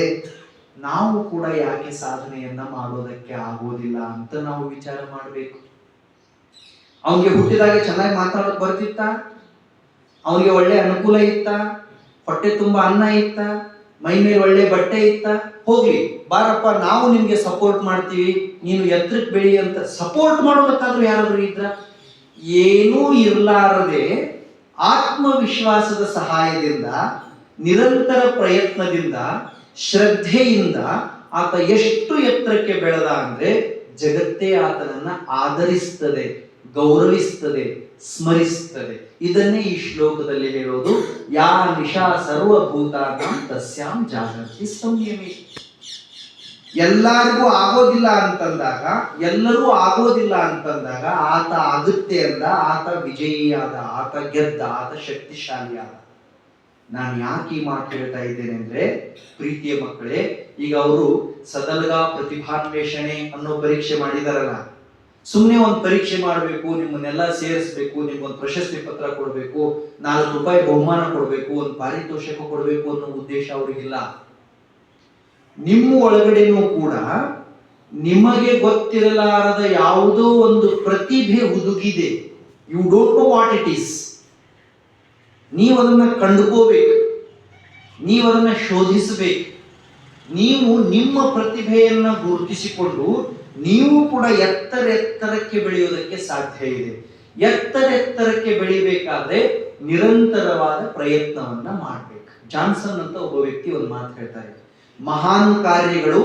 [SPEAKER 1] ನಾವು ಕೂಡ ಯಾಕೆ ಸಾಧನೆಯನ್ನ ಮಾಡೋದಕ್ಕೆ ಆಗೋದಿಲ್ಲ ಅಂತ ನಾವು ವಿಚಾರ ಮಾಡಬೇಕು. ಅವನಿಗೆ ಹುಟ್ಟಿದಾಗ ಚೆನ್ನಾಗಿ ಮಾತಾಡೋಕ್ ಬರ್ತಿತ್ತ? ಅವನಿಗೆ ಒಳ್ಳೆ ಅನುಕೂಲ ಇತ್ತ? ಹೊಟ್ಟೆ ತುಂಬಾ ಅನ್ನ ಇತ್ತ? ಮೈ ಮೇಲೆ ಒಳ್ಳೆ ಬಟ್ಟೆ ಇತ್ತ, ಹೋಗ್ಲಿ ಬಾರಪ್ಪ ನಾವು ನಿಮ್ಗೆ ಸಪೋರ್ಟ್ ಮಾಡ್ತೀವಿ, ನೀನು ಎತ್ತರಕ್ಕೆ ಬೆಳಿ ಅಂತ ಸಪೋರ್ಟ್ ಮಾಡೋದಕ್ಕಾದ್ರೂ ಯಾರಾದ್ರೂ ಇದ್ರ? ಏನೂ ಇರಲಾರದೆ ಆತ್ಮವಿಶ್ವಾಸದ ಸಹಾಯದಿಂದ, ನಿರಂತರ ಪ್ರಯತ್ನದಿಂದ, ಶ್ರದ್ಧೆಯಿಂದ ಆತ ಎಷ್ಟು ಎತ್ತರಕ್ಕೆ ಬೆಳೆದ ಅಂದ್ರೆ ಜಗತ್ತೇ ಆತನನ್ನ ಆದರಿಸ್ತದೆ, ಗೌರವಿಸ್ತದೆ, ಸ್ಮರಿಸ್ತದೆ. ಇದನ್ನೇ ಈ ಶ್ಲೋಕದಲ್ಲಿ ಹೇಳೋದು, ಯಾ ನಿಶಾ ಸರ್ವಭೂತಾನಾಂ ತಸ್ಯಾಂ ಜಾಗೃತಿ ಸಂಯಮಿ. ಎಲ್ಲರಿಗೂ ಆಗೋದಿಲ್ಲ ಅಂತಂದಾಗ, ಎಲ್ಲರೂ ಆಗೋದಿಲ್ಲ ಅಂತಂದಾಗ ಆತ ಆಗುತ್ತೆ ಅಂದ, ಆತ ವಿಜಯಿಯಾದ, ಆತ ಗೆದ್ದ, ಆತ ಶಕ್ತಿಶಾಲಿಯಾದ. ನಾನು ಯಾಕೆ ಈ ಮಾತು ಹೇಳ್ತಾ ಇದ್ದೇನೆ ಅಂದ್ರೆ, ಪ್ರೀತಿಯ ಮಕ್ಕಳೇ, ಈಗ ಅವರು ಸದಲಗಾ ಪ್ರತಿಭಾನ್ವೇಷಣೆ ಅನ್ನೋ ಪರೀಕ್ಷೆ ಮಾಡಿದಾರಲ್ಲ, ಸುಮ್ಮನೆ ಒಂದು ಪರೀಕ್ಷೆ ಮಾಡಬೇಕು, ನಿಮ್ಮನ್ನೆಲ್ಲ ಸೇರಿಸ್ಬೇಕು, ನಿಮ್ಗೊಂದು ಪ್ರಶಸ್ತಿ ಪತ್ರ ಕೊಡಬೇಕು, 4 ರೂಪಾಯಿ ಬಹುಮಾನ ಕೊಡಬೇಕು, ಒಂದು ಪಾರಿತೋಷಕ ಕೊಡಬೇಕು ಅನ್ನೋ ಉದ್ದೇಶ ಅವರಿಗಿಲ್ಲ. ನಿಮ್ಮ ಒಳಗಡೆನೂ ಕೂಡ ನಿಮಗೆ ಗೊತ್ತಿರಲಾರದ ಯಾವುದೋ ಒಂದು ಪ್ರತಿಭೆ ಹುದುಗಿದೆ. You don't know what it is. ನೀವು ಅದನ್ನ ಕಂಡುಕೋಬೇಕು, ನೀವು ಅದನ್ನ ಶೋಧಿಸಬೇಕು. ನೀವು ನಿಮ್ಮ ಪ್ರತಿಭೆಯನ್ನ ಗುರುತಿಸಿಕೊಂಡು ನೀವು ಕೂಡ ಎತ್ತರಕ್ಕೆ ಬೆಳೆಯುವುದಕ್ಕೆ ಸಾಧ್ಯ ಇದೆ. ಎತ್ತರಕ್ಕೆ ಬೆಳಿಬೇಕಾದ್ರೆ ನಿರಂತರವಾದ ಪ್ರಯತ್ನವನ್ನ ಮಾಡಬೇಕು. ಜಾನ್ಸನ್ ಅಂತ ಒಬ್ಬ ವ್ಯಕ್ತಿ ಒಂದು ಮಾತು ಹೇಳ್ತಾರೆ, ಮಹಾನ್ ಕಾರ್ಯಗಳು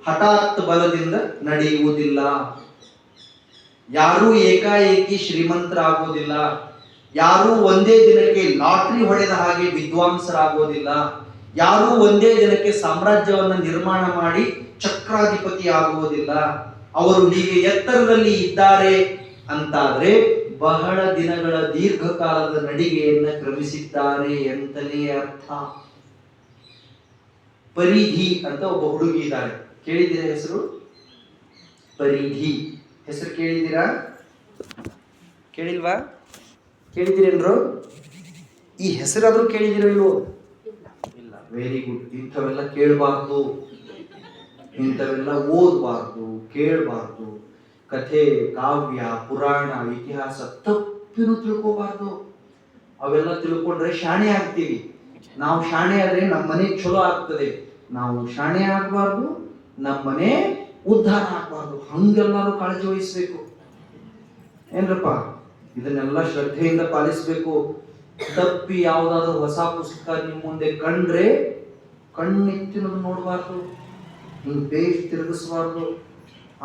[SPEAKER 1] ಹಠಾತ್ ಬಲದಿಂದ ನಡೆಯುವುದಿಲ್ಲ. ಯಾರೂ ಏಕಾಏಕಿ ಶ್ರೀಮಂತರಾಗೋದಿಲ್ಲ, ಯಾರೂ ಒಂದೇ ದಿನಕ್ಕೆ ಲಾಟ್ರಿ ಹೊಡೆದ ಹಾಗೆ ವಿದ್ವಾಂಸರಾಗೋದಿಲ್ಲ, ಯಾರೂ ಒಂದೇ ದಿನಕ್ಕೆ ಸಾಮ್ರಾಜ್ಯವನ್ನ ನಿರ್ಮಾಣ ಮಾಡಿ ಚಕ್ರಾಧಿಪತಿ ಆಗುವುದಿಲ್ಲ. ಅವರು ಹೀಗೆ ಎತ್ತರದಲ್ಲಿ ಇದ್ದಾರೆ ಅಂತಾದ್ರೆ ಬಹಳ ದಿನಗಳ ದೀರ್ಘಕಾಲದ ನಡಿಗೆಯನ್ನ ಕ್ರಮಿಸಿದ್ದಾರೆ ಎಂತಲೇ ಅರ್ಥ. ಪರಿಧಿ ಅಂತ ಒಬ್ಬ ಹುಡುಗಿ ಇದ್ದಾಳೆ, ಕೇಳಿದ್ದೀರಾ ಹೆಸರು? ಪರಿಧಿ ಹೆಸರು ಕೇಳಿದ್ದೀರಾ? ಕೇಳಿಲ್ವಾ? ಕೇಳಿದ್ದೀರೇನ್ರು? ಈ ಹೆಸರಾದ್ರೂ ಕೇಳಿದಿರೋ ಇಲ್ವೋ? ಇಲ್ಲ. Very good. ಇಂಥವೆಲ್ಲ ಕೇಳಬಾರ್ದು, ಇಂಥವೆಲ್ಲ ಓದಬಾರ್ದು, ಕೇಳಬಾರ್ದು. ಕಥೆ, ಕಾವ್ಯ, ಪುರಾಣ, ಇತಿಹಾಸ ತಪ್ಪಿನೂ ತಿಳ್ಕೋಬಾರ್ದು. ಅವೆಲ್ಲ ತಿಳ್ಕೊಂಡ್ರೆ ಶಾಣೆ ಆಗ್ತೀವಿ. ನಾವು ಶಾಣೆ ಆದ್ರೆ ನಮ್ಮ ಮನೆ ಚಲೋ ಆಗ್ತದೆ. ನಾವು ಶಾಣೆ ಆಗ್ಬಾರ್ದು, ನಮ್ಮ ಮನೆ ಉದ್ಧಾರ ಆಗ್ಬಾರ್ದು. ಹಂಗೆಲ್ಲರೂ ಕಾಳಜಿ ವಹಿಸ್ಬೇಕು ಏನ್ರಪ್ಪ. ಇದನ್ನೆಲ್ಲ ಶ್ರದ್ಧೆಯಿಂದ ಪಾಲಿಸಬೇಕು. ತಪ್ಪಿ ಯಾವ್ದಾದ್ರು ಹೊಸ ಪುಸ್ತಕ ನಿಮ್ ಮುಂದೆ ಕಂಡ್ರೆ ಕಣ್ಣೆತ್ತಿನದು ನೋಡಬಾರ್ದು, ಹಿಂಗ್ ಪೇಜ್ ತಿರುಗಿಸಬಾರ್ದು.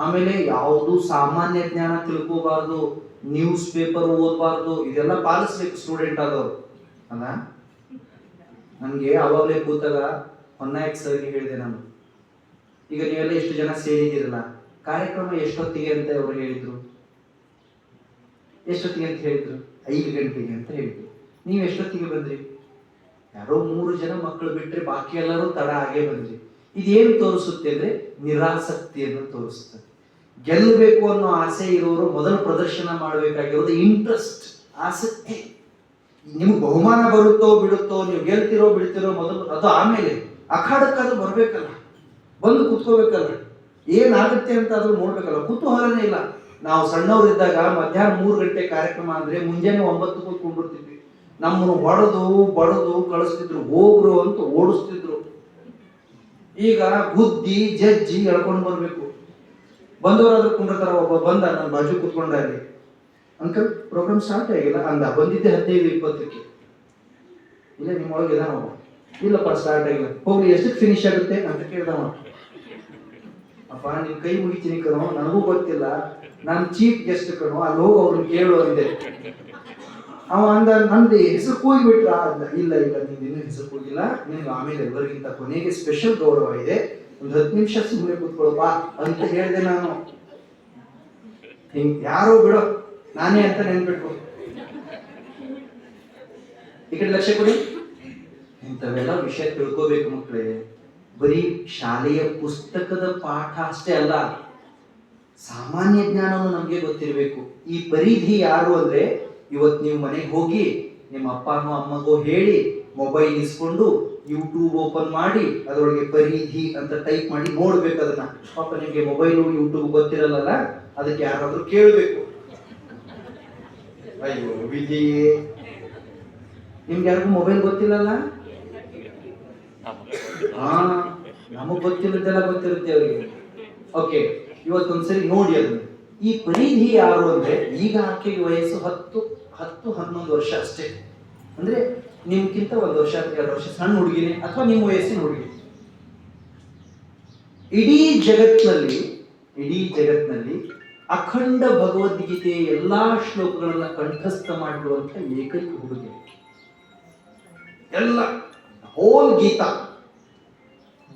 [SPEAKER 1] ಆಮೇಲೆ ಯಾವುದು ಸಾಮಾನ್ಯ ಜ್ಞಾನ ತಿಳ್ಕೋಬಾರ್ದು, ನ್ಯೂಸ್ ಪೇಪರ್ ಓದಬಾರ್ದು. ಇದೆಲ್ಲ ಪಾಲಿಸ್ಬೇಕು ಸ್ಟೂಡೆಂಟ್ ಆದವರು ಅಲ್ಲ. ನನ್ಗೆ ಅವಾಗಲೇ ಕೂತಾಗ ಹೊನ್ನಾಯಕ್ ಸರ್ಗೆ ಹೇಳಿದೆ ನಾನು, ಈಗ ನೀವೆಲ್ಲ ಎಷ್ಟು ಜನ ಸೇರಿದ್ದೀರಲ್ಲ, ಕಾರ್ಯಕ್ರಮ ಎಷ್ಟೊತ್ತಿಗೆ ಅಂತ ಅವ್ರು ಹೇಳಿದ್ರು. ಎಷ್ಟೊತ್ತಿಗೆ ಅಂತ ಹೇಳಿದ್ರು? 5 ಗಂಟೆಗೆ ಅಂತ ಹೇಳಿದ್ರು. ನೀವು ಎಷ್ಟೊತ್ತಿಗೆ ಬಂದ್ರಿ? ಯಾರೋ 3 ಜನ ಮಕ್ಕಳು ಬಿಟ್ರೆ ಬಾಕಿ ಎಲ್ಲರೂ ತಡ ಆಗೇ ಬಂದ್ರಿ. ಇದೇನು ತೋರಿಸುತ್ತೆ ಅಂದ್ರೆ ನಿರಾಸಕ್ತಿಯನ್ನು ತೋರಿಸ್ತದೆ. ಗೆಲ್ಲಬೇಕು ಅನ್ನೋ ಆಸೆ ಇರೋರು ಮೊದಲು ಪ್ರದರ್ಶನ ಮಾಡಬೇಕಾಗಿರೋದು ಇಂಟ್ರೆಸ್ಟ್, ಆಸಕ್ತಿ. ನಿಮ್ಗೆ ಬಹುಮಾನ ಬರುತ್ತೋ ಬಿಡುತ್ತೋ, ನೀವು ಗೆಲ್ತಿರೋ ಬಿಡ್ತಿರೋ ಮೊದಲು, ಅದು ಆಮೇಲೆ. ಅಖಾಡಕ್ಕಾದ್ರೂ ಬರ್ಬೇಕಲ್ಲ, ಬಂದು ಕುತ್ಕೋಬೇಕಲ್ಲ, ಏನಾಗುತ್ತೆ ಅಂತ ಆದ್ರೂ ನೋಡ್ಬೇಕಲ್ಲ. ಕುತೂಹಲನೇ ಇಲ್ಲ. ನಾವು ಸಣ್ಣವರಿದ್ದಾಗ ಮಧ್ಯಾಹ್ನ 3 ಗಂಟೆ ಕಾರ್ಯಕ್ರಮ ಅಂದ್ರೆ ಮುಂಜಾನೆ 9 ಕೂತ್ಕೊಂಡಿರ್ತಿದ್ವಿ. ನಮ್ಮನ್ನು ಹೊಡೆದು ಬಡದು ಕಳಿಸ್ತಿದ್ರು, ಹೋಗ್ರು ಅಂತ ಓಡಿಸ್ತಿದ್ರು. ಈಗ ಬುದ್ಧಿ ಜಜ್ಜಿ ಎಳ್ಕೊಂಡು ಬರ್ಬೇಕು. ಬಂದವರಾದ್ರೂ ಕುಂಡಿರ್ತಾರ. ಒಬ್ಬ ಬಂದ ನನ್ನ ಬಾಜು ಕುತ್ಕೊಂಡ, ಅಲ್ಲಿ ಅಂಕಲ್ ಪ್ರೋಗ್ರಾಮ್ ಸ್ಟಾರ್ಟ್ ಆಗಿಲ್ಲ ಅಂದ. ಬಂದಿದ್ದೆ 15-20ಕ್ಕೆ. ಇಲ್ಲ ನಿಮ್ಮೊಳಗೆ ಇದಾನ ಒಬ್ಬ, ಇಲ್ಲಪ್ಪ ಸ್ಟಾರ್ಟ್ ಆಗಿಲ್ಲ. ಹೋಗ್ಲಿ ಎಷ್ಟಕ್ಕೆ ಫಿನಿಶ್ ಆಗುತ್ತೆ ಅಂತ ಕೇಳ್ದವ. ಅಪ್ಪ ನಿನ್ ಕೈ ಮುಗಿತೀನಿ ಕಣೋ, ನನಗೂ ಗೊತ್ತಿಲ್ಲ, ನಾನು ಚೀಫ್ ಗೆಸ್ಟ್ ಕಣೋ, ಅಲ್ಲಿ ಹೋಗಿ ಅವ್ರನ್ನ ಕೇಳು ಅಂದೆ. ಅವ ಅಂದ, ನಂದು ಹೆಸರು ಕೂಗಿಬಿಟ್ರ ಅಂದ. ಇಲ್ಲ ಇಲ್ಲ, ನೀನು ಇನ್ನೂ ಹೆಸರು ಕೂಗಿಲ್ಲ, ನಿನ್ಗೆ ಆಮೇಲೆ ಎಲ್ಲರಿಗಿಂತ ಕೊನೆಗೆ ಸ್ಪೆಷಲ್ ಗೌರವ ಇದೆ, ಒಂದು 10 ನಿಮಿಷ ಸುಮ್ಮನೆ ಕೂತ್ಕೊಳಪ್ಪ ಅಂತ ಹೇಳಿದೆ ನಾನು. ಹಿಂಗ್ ಯಾರೋ ಬಿಡೋ, ನಾನೇ ಅಂತ ನೆನ್ಬಿಟ್ರು. ಈ ಕಡೆ ಲಕ್ಷ್ಯ ಕೊಡಿ. ಇಂಥವೆಲ್ಲ ವಿಷಯ ತಿಳ್ಕೋಬೇಕು ಮಕ್ಕಳೇ. ಬರೀ ಶಾಲೆಯ ಪುಸ್ತಕದ ಪಾಠ ಅಷ್ಟೇ ಅಲ್ಲ, ಸಾಮಾನ್ಯ ಜ್ಞಾನವನ್ನು ನಮ್ಗೆ ಗೊತ್ತಿರಬೇಕು. ಈ ಪರಿಧಿ ಯಾರು ಅಂದ್ರೆ, ಇವತ್ತು ನೀವು ಮನೆಗೆ ಹೋಗಿ ನಿಮ್ಮ ಅಪ್ಪನೋ ಅಮ್ಮಗೋ ಹೇಳಿ ಮೊಬೈಲ್ ಇಸ್ಕೊಂಡು ಯೂಟ್ಯೂಬ್ ಓಪನ್ ಮಾಡಿ ಅದರೊಳಗೆ ಪರಿಧಿ ಅಂತ ಟೈಪ್ ಮಾಡಿ ನೋಡ್ಬೇಕು. ಅದನ್ನ ಪಾಪ ನಿಮ್ಗೆ ಮೊಬೈಲು ಯೂಟ್ಯೂಬ್ ಗೊತ್ತಿರಲ್ಲ, ಅದಕ್ಕೆ ಯಾರಾದ್ರೂ ಕೇಳಬೇಕು. ಅಯ್ಯೋ ವಿಧಿಯೇ, ನಿಮ್ಗೆ ಯಾರಿಗೂ ಮೊಬೈಲ್ ಗೊತ್ತಿಲ್ಲಲ್ಲ, ಹಾ, ನಮಗ್ ಗೊತ್ತಿರುತ್ತೆಲ್ಲ ಗೊತ್ತಿರುತ್ತೆ ಅವರಿಗೆ. ಓಕೆ, ಇವತ್ತೊಂದ್ಸರಿ ನೋಡಿ ಅದನ್ನ. ಈ ಪರಿಧಿ ಯಾರು ಅಂದ್ರೆ, ಈಗ ಆಕೆಗೆ ವಯಸ್ಸು 10-11 ವರ್ಷ ಅಷ್ಟೇ. ಅಂದ್ರೆ ನಿಮ್ಗಿಂತ 1-2 ವರ್ಷ ಸಣ್ಣ ಹುಡುಗಿನೇ, ಅಥವಾ ನಿಮ್ಮ ವಯಸ್ಸಿನ ಹುಡುಗಿ. ಇಡೀ ಜಗತ್ನಲ್ಲಿ ಅಖಂಡ ಭಗವದ್ಗೀತೆಯ ಎಲ್ಲಾ ಶ್ಲೋಕಗಳನ್ನ ಕಂಠಸ್ಥ ಮಾಡಿರುವಂತ ಏಕೈಕ ಹುಡುಗಿ. ಎಲ್ಲ ಹೋಲ್ ಗೀತಾ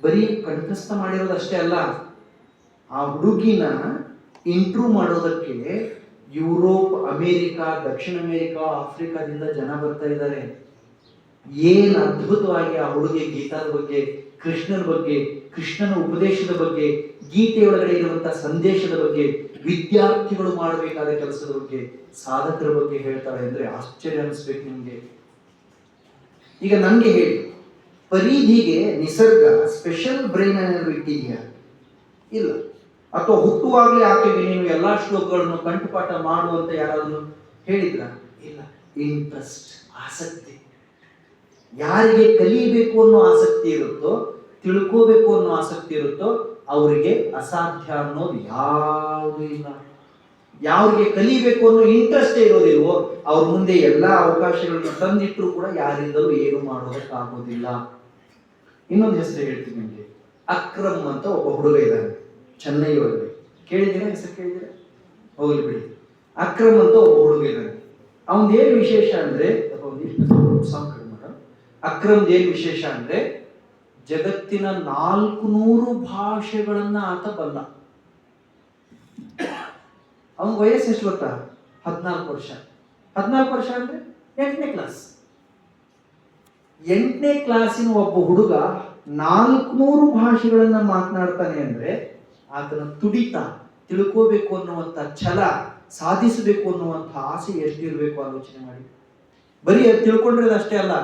[SPEAKER 1] ಬರೀ ಕಂಠಸ್ಥ ಮಾಡಿರೋದಷ್ಟೇ ಅಲ್ಲ, ಆ ಹುಡುಗಿನ ಇಂಟ್ರೂವ್ ಮಾಡೋದಕ್ಕೆ ಯುರೋಪ್, ಅಮೇರಿಕಾ, ದಕ್ಷಿಣ ಅಮೇರಿಕಾ, ಆಫ್ರಿಕಾದಿಂದ ಜನ ಬರ್ತಾ ಇದ್ದಾರೆ. ಏನ್ ಅದ್ಭುತವಾಗಿ ಆ ಹುಡುಗಿ ಗೀತಾದ ಬಗ್ಗೆ, ಕೃಷ್ಣನ ಬಗ್ಗೆ, ಕೃಷ್ಣನ ಉಪದೇಶದ ಬಗ್ಗೆ, ಗೀತೆಯೊಳಗಡೆ ಇರುವಂತಹ ಸಂದೇಶದ ಬಗ್ಗೆ, ವಿದ್ಯಾರ್ಥಿಗಳು ಮಾಡಬೇಕಾದ ಕೆಲಸದ ಬಗ್ಗೆ, ಸಾಧಕರ ಬಗ್ಗೆ ಹೇಳ್ತಾಳೆ ಅಂದ್ರೆ ಆಶ್ಚರ್ಯ ಅನಿಸ್ಬೇಕು ನಿಮ್ಗೆ. ಈಗ ನಂಗೆ ಹೇಳಿ, ಪರಿಧಿಗೆ ನಿಸರ್ಗ ಸ್ಪೆಷಲ್ ಬ್ರೈನ್ ಏನಾದ್ರು ಇಟ್ಟಿದೆಯಾ? ಇಲ್ಲ. ಅಥವಾ ಹುಟ್ಟುವಾಗಲೇ ಆಕೆಗೆ ನೀನು ಎಲ್ಲಾ ಶ್ಲೋಕಗಳನ್ನು ಕಂಠಪಾಠ ಮಾಡುವಂತ ಯಾರಾದ್ರೂ ಹೇಳಿದ್ರ? ಇಲ್ಲ. ಇಂಟ್ರೆಸ್ಟ್, ಆಸಕ್ತಿ. ಯಾರಿಗೆ ಕಲಿಬೇಕು ಅನ್ನೋ ಆಸಕ್ತಿ ಇರುತ್ತೋ, ತಿಳ್ಕೋಬೇಕು ಅನ್ನೋ ಆಸಕ್ತಿ ಇರುತ್ತೋ, ಅವರಿಗೆ ಅಸಾಧ್ಯ ಅನ್ನೋದು ಯಾವುದೂ ಇಲ್ಲ. ಯಾರಿಗೆ ಕಲಿಬೇಕು ಅನ್ನೋ ಇಂಟ್ರೆಸ್ಟ್ ಇರೋದಿಲ್ವೋ, ಅವ್ರ ಮುಂದೆ ಎಲ್ಲಾ ಅವಕಾಶಗಳನ್ನು ತಂದಿಟ್ಟರು ಕೂಡ ಯಾರಿಂದಲೂ ಏನು ಮಾಡೋದಕ್ಕಾಗೋದಿಲ್ಲ. ಇನ್ನೊಂದು ಹೆಸರು ಹೇಳ್ತೀನಿ ನಿಮಗೆ. ಅಕ್ರಮ್ ಅಂತ ಒಬ್ಬ ಹುಡುಗ ಇದ್ದಾನೆ ಚೆನ್ನೈ ಒಳಗೆ. ಕೇಳಿದ್ದೀರಾ? ಹೆಸರು ಕೇಳಿದ್ದೀರಾ? ಹೋಗ್ಲಿ ಬಿಡಿ. ಅಕ್ರಮ್ ಅಂತ ಒಬ್ಬ ಹುಡುಗ ಇದ್ದಾನೆ. ಅವನ್ ಏನ್ ವಿಶೇಷ ಅಂದ್ರೆ, ಅಕ್ರಮ್ದ ಏನ್ ವಿಶೇಷ ಅಂದ್ರೆ, ಜಗತ್ತಿನ 400 ಭಾಷೆಗಳನ್ನ ಆತ ಬಲ್ಲ. ಅವನ ವಯಸ್ಸು ಎಷ್ಟು ಗೊತ್ತಾ? 14 ವರ್ಷ. 14 ವರ್ಷ ಅಂದ್ರೆ 8ನೇ ಕ್ಲಾಸ್. 8ನೇ ಕ್ಲಾಸಿನ ಒಬ್ಬ ಹುಡುಗ 400 ಭಾಷೆಗಳನ್ನ ಮಾತನಾಡ್ತಾನೆ ಅಂದ್ರೆ, ಆತನ ತುಡಿತ, ತಿಳ್ಕೋಬೇಕು ಅನ್ನುವಂಥ ಛಲ, ಸಾಧಿಸಬೇಕು ಅನ್ನುವಂಥ ಆಸೆ ಎಷ್ಟಿರ್ಬೇಕು ಆಲೋಚನೆ ಮಾಡಿ. ಬರೀ ತಿಳ್ಕೊಂಡಿರೋದು ಅಷ್ಟೇ ಅಲ್ಲ,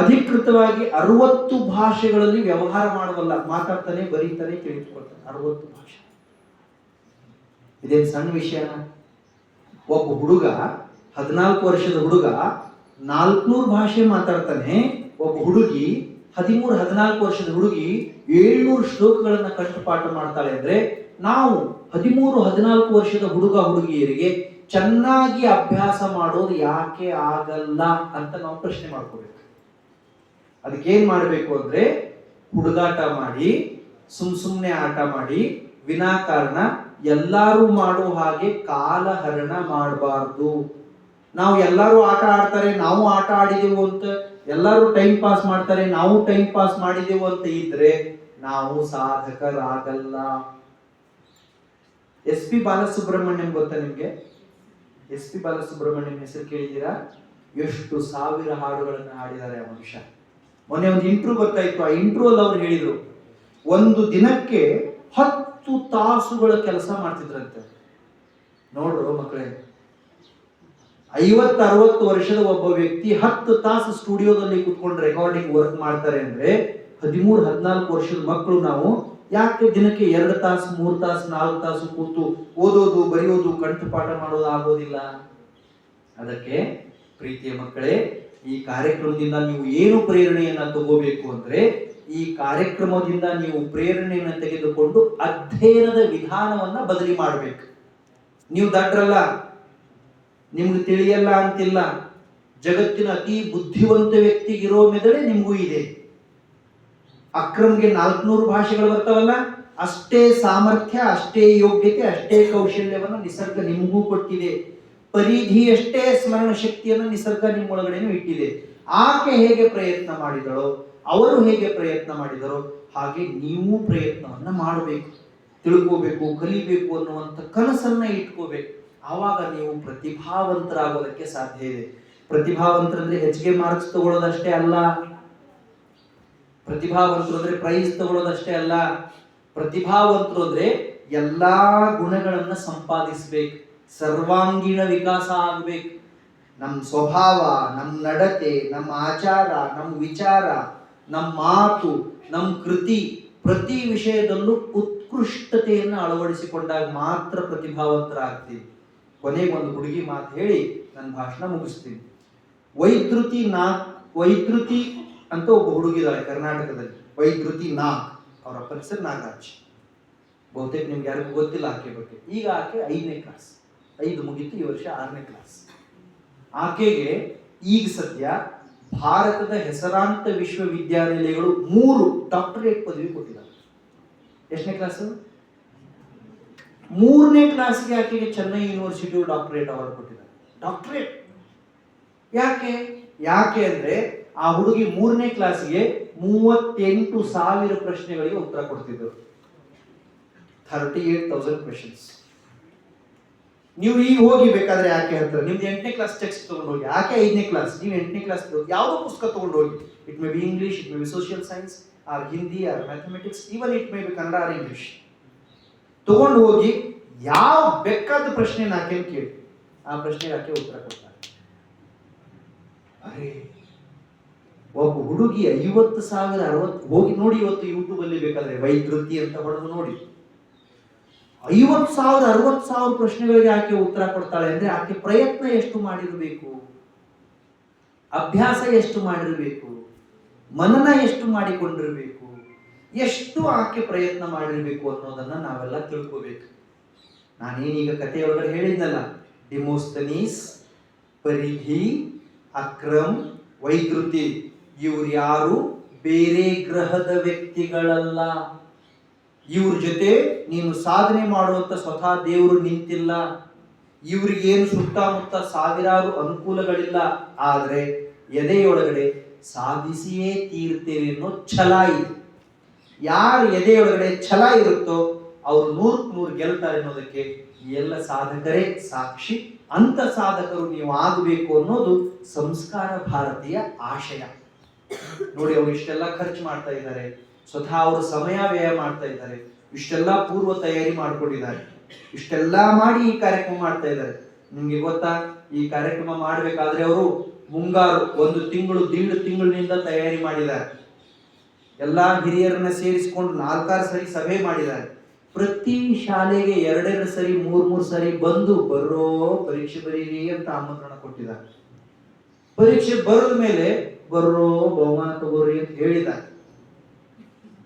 [SPEAKER 1] ಅಧಿಕೃತವಾಗಿ 60 ಭಾಷೆಗಳಲ್ಲಿ ವ್ಯವಹಾರ ಮಾಡಬಲ್ಲ. ಮಾತಾಡ್ತಾನೆ, ಬರೀತಾನೆ, ತಿಳಿದುಕೊಳ್ತಾನೆ. 60 ಭಾಷೆ. ಇದೇನು ಸಣ್ಣ ವಿಷಯನ? ಒಬ್ಬ ಹುಡುಗ, 14 ವರ್ಷದ ಹುಡುಗ 400 ಭಾಷೆ ಮಾತಾಡ್ತಾನೆ. ಒಬ್ಬ ಹುಡುಗಿ 13-14 ವರ್ಷದ ಹುಡುಗಿ 700 ಶ್ಲೋಕಗಳನ್ನ ಕಂಠಪಾಠ ಮಾಡ್ತಾಳೆ ಅಂದ್ರೆ, ನಾವು 13-14 ವರ್ಷದ ಹುಡುಗ ಹುಡುಗಿಯರಿಗೆ ಚೆನ್ನಾಗಿ ಅಭ್ಯಾಸ ಮಾಡೋದು ಯಾಕೆ ಆಗಲ್ಲ ಅಂತ ನಾವು ಪ್ರಶ್ನೆ ಮಾಡ್ಕೋಬೇಕು. ಅದಕ್ಕೇನ್ ಮಾಡಬೇಕು ಅಂದ್ರೆ, ಹುಡುಗಾಟ ಮಾಡಿ, ಸುಮ್ನೆ ಆಟ ಮಾಡಿ, ವಿನಾಕಾರಣ ಎಲ್ಲಾರು ಮಾಡೋ ಹಾಗೆ ಕಾಲಹರಣ ಮಾಡಬಾರ್ದು. ನಾವು ಎಲ್ಲರೂ ಆಟ ಆಡ್ತಾರೆ, ನಾವು ಆಟ ಆಡಿದೆವು ಅಂತ, ಎಲ್ಲರೂ ಟೈಮ್ ಪಾಸ್ ಮಾಡ್ತಾರೆ, ನಾವು ಟೈಮ್ ಪಾಸ್ ಮಾಡಿದೆವು ಅಂತ ಇದ್ರೆ ನಾವು ಸಾಧಕರಾಗಲ್ಲ. SP ಬಾಲಸುಬ್ರಹ್ಮಣ್ಯಂ ಗೊತ್ತಾ ನಿಮ್ಗೆ? SP ಬಾಲಸುಬ್ರಹ್ಮಣ್ಯಂ ಹೆಸರು ಕೇಳಿದ್ದೀರಾ? ಎಷ್ಟು ಸಾವಿರ ಹಾಡುಗಳನ್ನು ಹಾಡಿದ್ದಾರೆ ಆ ಮನುಷ್ಯ. ಮೊನ್ನೆ ಒಂದು ಇಂಟ್ರೂ ಗೊತ್ತಾಯ್ತು. ಆ ಇಂಟ್ರೂ ಅಲ್ಲಿ ಅವ್ರು ಹೇಳಿದ್ರು, ಒಂದು ದಿನಕ್ಕೆ 10 ತಾಸುಗಳ ಕೆಲಸ ಮಾಡ್ತಿದ್ರಂತೆ. ನೋಡ್ರು ಮಕ್ಕಳೇ, 50-60 ವರ್ಷದ ಒಬ್ಬ ವ್ಯಕ್ತಿ 10 ತಾಸು ಸ್ಟುಡಿಯೋದಲ್ಲಿ ಕುತ್ಕೊಂಡು ರೆಕಾರ್ಡಿಂಗ್ ವರ್ಕ್ ಮಾಡ್ತಾರೆ ಅಂದ್ರೆ, 13-14 ವರ್ಷದ ಮಕ್ಕಳು ನಾವು ಯಾಕೆ ದಿನಕ್ಕೆ 2 ತಾಸು, 3 ತಾಸು, 4 ತಾಸು ಕೂತು ಓದೋದು, ಬರೆಯೋದು, ಕಂಠಪಾಠ ಮಾಡೋದು ಆಗೋದಿಲ್ಲ? ಅದಕ್ಕೆ ಪ್ರೀತಿಯ ಮಕ್ಕಳೇ, ಈ ಕಾರ್ಯಕ್ರಮದಿಂದ ನೀವು ಏನು ಪ್ರೇರಣೆಯನ್ನ ತಗೋಬೇಕು ಅಂದ್ರೆ, ಈ ಕಾರ್ಯಕ್ರಮದಿಂದ ನೀವು ಪ್ರೇರಣೆಯನ್ನು ತೆಗೆದುಕೊಂಡು ಅಧ್ಯಯನದ ವಿಧಾನವನ್ನ ಬದಲಿ ಮಾಡಬೇಕು. ನೀವು ದಡ್ರಲ್ಲ, ನಿಮ್ಗೆ ತಿಳಿಯಲ್ಲ ಅಂತಿಲ್ಲ. ಜಗತ್ತಿನ ಅತಿ ಬುದ್ಧಿವಂತ ವ್ಯಕ್ತಿಗಿರೋ ಮೆದುಳೆ ನಿಮಗೂ ಇದೆ. ಅಕ್ರಮ್ಗೆ 400 ಭಾಷೆಗಳು ಬರ್ತಾವಲ್ಲ, ಅಷ್ಟೇ ಸಾಮರ್ಥ್ಯ, ಅಷ್ಟೇ ಯೋಗ್ಯತೆ, ಅಷ್ಟೇ ಕೌಶಲ್ಯವನ್ನ ನಿಸರ್ಗ ನಿಮಗೂ ಕೊಟ್ಟಿದೆ. ಪರಿಧಿಯಷ್ಟೇ ಸ್ಮರಣ ಶಕ್ತಿಯನ್ನು ನಿಸರ್ಗ ನಿಮ್ಮೊಳಗಡೆನೂ ಇಟ್ಟಿದೆ. ಆಕೆ ಹೇಗೆ ಪ್ರಯತ್ನ ಮಾಡಿದಳೋ, ಅವರು ಹೇಗೆ ಪ್ರಯತ್ನ ಮಾಡಿದರೋ, ಹಾಗೆ ನೀವು ಪ್ರಯತ್ನವನ್ನ ಮಾಡಬೇಕು. ತಿಳ್ಕೋಬೇಕು, ಕಲಿಬೇಕು ಅನ್ನುವಂಥ ಕನಸನ್ನ ಇಟ್ಕೋಬೇಕು. ಆವಾಗ ನೀವು ಪ್ರತಿಭಾವಂತರಾಗೋದಕ್ಕೆ ಸಾಧ್ಯ ಇದೆ. ಪ್ರತಿಭಾವಂತರಂದ್ರೆ ಹೆಚ್ಚಿಗೆ ಮಾರ್ಕ್ಸ್ ತಗೊಳ್ಳೋದಷ್ಟೇ ಅಲ್ಲ. ಪ್ರತಿಭಾವಂತರು ಅಂದ್ರೆ ಪ್ರೈಸ್ ತಗೊಳ್ಳೋದಷ್ಟೇ ಅಲ್ಲ. ಪ್ರತಿಭಾವಂತರು ಅಂದ್ರೆ ಎಲ್ಲಾ ಗುಣಗಳನ್ನ ಸಂಪಾದಿಸ್ಬೇಕು, ಸರ್ವಾಂಗೀಣ ವಿಕಾಸ ಆಗ್ಬೇಕು. ನಮ್ಮ ಸ್ವಭಾವ, ನಮ್ಮ ನಡತೆ, ನಮ್ಮ ಆಚಾರ, ನಮ್ಮ ವಿಚಾರ, ನಮ್ಮ ಮಾತು, ನಮ್ಮ ಕೃತಿ, ಪ್ರತಿ ವಿಷಯದಲ್ಲೂ ಉತ್ಕೃಷ್ಟತೆಯನ್ನು ಅಳವಡಿಸಿಕೊಂಡಾಗ ಮಾತ್ರ ಪ್ರತಿಭಾವಂತರಾಗ್ತೀವಿ. ಕೊನೆಗೆ ಒಂದು ಹುಡುಗಿ ಮಾತು ಹೇಳಿ ನನ್ನ ಭಾಷಣ ಮುಗಿಸ್ತೀನಿ. ವೈದ್ರುತಿ ಅಂತ ಒಬ್ಬ ಹುಡುಗಿದಾಳೆ ಕರ್ನಾಟಕದಲ್ಲಿ.
[SPEAKER 2] ವೈದ್ಯುತಿ ನಾಗ್, ಅವರ ಅಪ್ಪನ ಹೆಸರು ನಾಗರಾಜ್. ಬಹುತೇಕ ನಿಮ್ಗೆ ಯಾರಿಗೂ ಗೊತ್ತಿಲ್ಲ ಆಕೆ ಬಗ್ಗೆ. ಈಗ ಆಕೆ 5ನೇ ಕ್ಲಾಸ್, 5 ಮುಗಿತು, ಈ ವರ್ಷ 6ನೇ ಕ್ಲಾಸ್. ಆಕೆಗೆ ಈಗ ಸದ್ಯ ಭಾರತದ ಹೆಸರಾಂತ ವಿಶ್ವವಿದ್ಯಾನಿಲಯಗಳು 3 ಡಾಕ್ಟರೇಟ್ ಪದವಿ ಕೊಟ್ಟಿದ್ದಾರೆ. ಎಷ್ಟನೇ ಕ್ಲಾಸ್? 3ನೇ ಕ್ಲಾಸ್ಗೆ ಆಕೆಗೆ ಚೆನ್ನೈ ಯೂನಿವರ್ಸಿಟಿ ಡಾಕ್ಟರೇಟ್ ಅವಾರ್ಡ್ ಕೊಟ್ಟಿದ್ದಾರೆ. ಡಾಕ್ಟರೇಟ್ ಯಾಕೆ ಅಂದ್ರೆ ಆ ಹುಡುಗಿ 3ನೇ ಕ್ಲಾಸ್ಗೆ 38,000 ಪ್ರಶ್ನೆಗಳಿಗೆ ಉತ್ತರ ಕೊಡ್ತಿದ್ರು. 38,000 ಕ್ವೆಶನ್ಸ್. ನೀವು ಈಗ ಹೋಗಿ ಬೇಕಾದ್ರೆ ಆಕೆ ಹತ್ರ ನಿಮ್ದು 8ನೇ ಕ್ಲಾಸ್ ಟೆಕ್ಸ್ಟ್ ತಗೊಂಡು ಹೋಗಿ, ಆಕೆ 5ನೇ ಕ್ಲಾಸ್, ನೀವು 8ನೇ ಕ್ಲಾಸ್ ಯಾವುದೋ ಪುಸ್ತಕ ತಗೊಂಡು ಹೋಗಿ. It may be English, it may be social science, or Hindi, or mathematics, even it may be Kannada or English. ತಗೊಂಡು ಹೋಗಿ ಯಾವ ಬೇಕಾದ ಪ್ರಶ್ನೆ ಆಕೆ ಕೇಳಿ, ಆ ಪ್ರಶ್ನೆಗೆ ಆಕೆ ಉತ್ತರ ಕೊಡ್ತಾರೆ. ಅರೆ, ಒಬ್ಬ ಹುಡುಗಿ 50,000 60 ಹೋಗಿ ನೋಡಿ, ಇವತ್ತು ಯೂಟ್ಯೂಬ್ ಅಲ್ಲಿ ಬೇಕಾದ್ರೆ ವೈದ್ಯುತಿ ಅಂತ ಹೊಡೆದು ನೋಡಿ, 50,000 60,000 ಪ್ರಶ್ನೆಗಳಿಗೆ ಆಕೆ ಉತ್ತರ ಕೊಡ್ತಾಳೆ ಅಂದ್ರೆ ಆಕೆ ಪ್ರಯತ್ನ ಎಷ್ಟು ಮಾಡಿರಬೇಕು, ಅಭ್ಯಾಸ ಎಷ್ಟು ಮಾಡಿರಬೇಕು, ಮನನ ಎಷ್ಟು ಮಾಡಿಕೊಂಡಿರಬೇಕು, ಎಷ್ಟು ಆಕೆ ಪ್ರಯತ್ನ ಮಾಡಿರಬೇಕು ಅನ್ನೋದನ್ನ ನಾವೆಲ್ಲ ತಿಳ್ಕೋಬೇಕು. ನಾನೇನೀಗ ಕಥೆಯೊಳಗಡೆ ಹೇಳಿದ್ನಲ್ಲ, ಡಿಮೋಸ್ತನೀಸ್, ಪರಿಧಿ, ಅಕ್ರಮ್, ವೈದ್ಯುತಿ, ಇವ್ರು ಯಾರು ಬೇರೆ ಗ್ರಹದ ವ್ಯಕ್ತಿಗಳಲ್ಲ. ಇವ್ರ ಜೊತೆ ನೀನು ಸಾಧನೆ ಮಾಡುವಂತ ಸ್ವತಃ ದೇವರು ನಿಂತಿಲ್ಲ. ಇವ್ರಿಗೇನು ಸುತ್ತಮುತ್ತ ಸಾವಿರಾರು ಅನುಕೂಲಗಳಿಲ್ಲ. ಆದ್ರೆ ಎದೆಯೊಳಗಡೆ ಸಾಧಿಸಿಯೇ ತೀರ್ತೇವೆ ಅನ್ನೋ ಛಲ ಇದೆ. ಯಾರ ಎದೆಯೊಳಗಡೆ ಛಲ ಇರುತ್ತೋ ಅವ್ರು 100 ಗೆಲ್ತಾರೆ ಅನ್ನೋದಕ್ಕೆ ಎಲ್ಲ ಸಾಧಕರೇ ಸಾಕ್ಷಿ. ಅಂತ ಸಾಧಕರು ನೀವು ಆಗಬೇಕು ಅನ್ನೋದು ಸಂಸ್ಕಾರ ಭಾರತೀಯ ಆಶಯ. ನೋಡಿ, ಅವ್ರು ಇಷ್ಟೆಲ್ಲ ಖರ್ಚು ಮಾಡ್ತಾ ಇದ್ದಾರೆ, ಸ್ವತಃ ಅವರು ಸಮಯ ವ್ಯಯ ಮಾಡ್ತಾ ಇದ್ದಾರೆ, ಇಷ್ಟೆಲ್ಲ ಪೂರ್ವ ತಯಾರಿ ಮಾಡ್ಕೊಂಡಿದ್ದಾರೆ, ಇಷ್ಟೆಲ್ಲ ಮಾಡಿ ಈ ಕಾರ್ಯಕ್ರಮ ಮಾಡ್ತಾ ಇದ್ದಾರೆ. ನಿಮ್ಗೆ ಗೊತ್ತಾ, ಈ ಕಾರ್ಯಕ್ರಮ ಮಾಡ್ಬೇಕಾದ್ರೆ ಅವರು ಮುಂಗಾರು 1 ತಿಂಗಳು 1.5 ತಿಂಗಳಿನಿಂದ ತಯಾರಿ ಮಾಡಿದ್ದಾರೆ. ಎಲ್ಲಾ ಹಿರಿಯರನ್ನ ಸೇರಿಸಿಕೊಂಡು 4 ಸರಿ ಸಭೆ ಮಾಡಿದ್ದಾರೆ. ಪ್ರತಿ ಶಾಲೆಗೆ 2 ಸರಿ 3 ಸರಿ ಬಂದು ಬರೋ ಪರೀಕ್ಷೆ ಬರೀರಿ ಅಂತ ಆಮಂತ್ರಣ ಕೊಟ್ಟಿದ್ದಾರೆ. ಪರೀಕ್ಷೆ ಬರೆದ ಮೇಲೆ ಬರೋ ಬಹುಮಾನ ತಗೋರಿ ಅಂತ ಹೇಳಿದ್ದಾರೆ.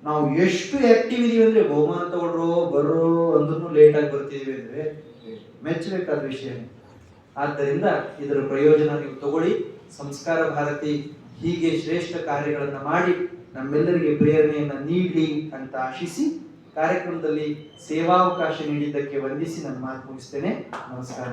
[SPEAKER 2] ನಾವು ಎಷ್ಟು ಆಕ್ಟಿವ್ ಇದೀವಿ ಅಂದ್ರೆ ಬಹುಮಾನ ತಗೊಳ್ರೋ ಬರೋ ಅಂದ್ರೂ ಲೇಟ್ ಆಗಿ ಬರ್ತಿದೀವಿ ಅಂದ್ರೆ ಮೆಚ್ಚಬೇಕಾದ ವಿಷಯ. ಆದ್ದರಿಂದ ಇದರ ಪ್ರಯೋಜನ ನೀವು ತಗೊಳ್ಳಿ. ಸಂಸ್ಕಾರ ಭಾರತಿ ಹೀಗೆ ಶ್ರೇಷ್ಠ ಕಾರ್ಯಗಳನ್ನ ಮಾಡಿ ನಮ್ಮೆಲ್ಲರಿಗೆ ಪ್ರೇರಣೆಯನ್ನ ನೀಡಲಿ ಅಂತ ಆಶಿಸಿ ಕಾರ್ಯಕ್ರಮದಲ್ಲಿ ಸೇವಾವಕಾಶ ನೀಡಿದ್ದಕ್ಕೆ ವಂದಿಸಿ ನನ್ನ ಮಾತು ಮುಗಿಸ್ತೇನೆ. ನಮಸ್ಕಾರ.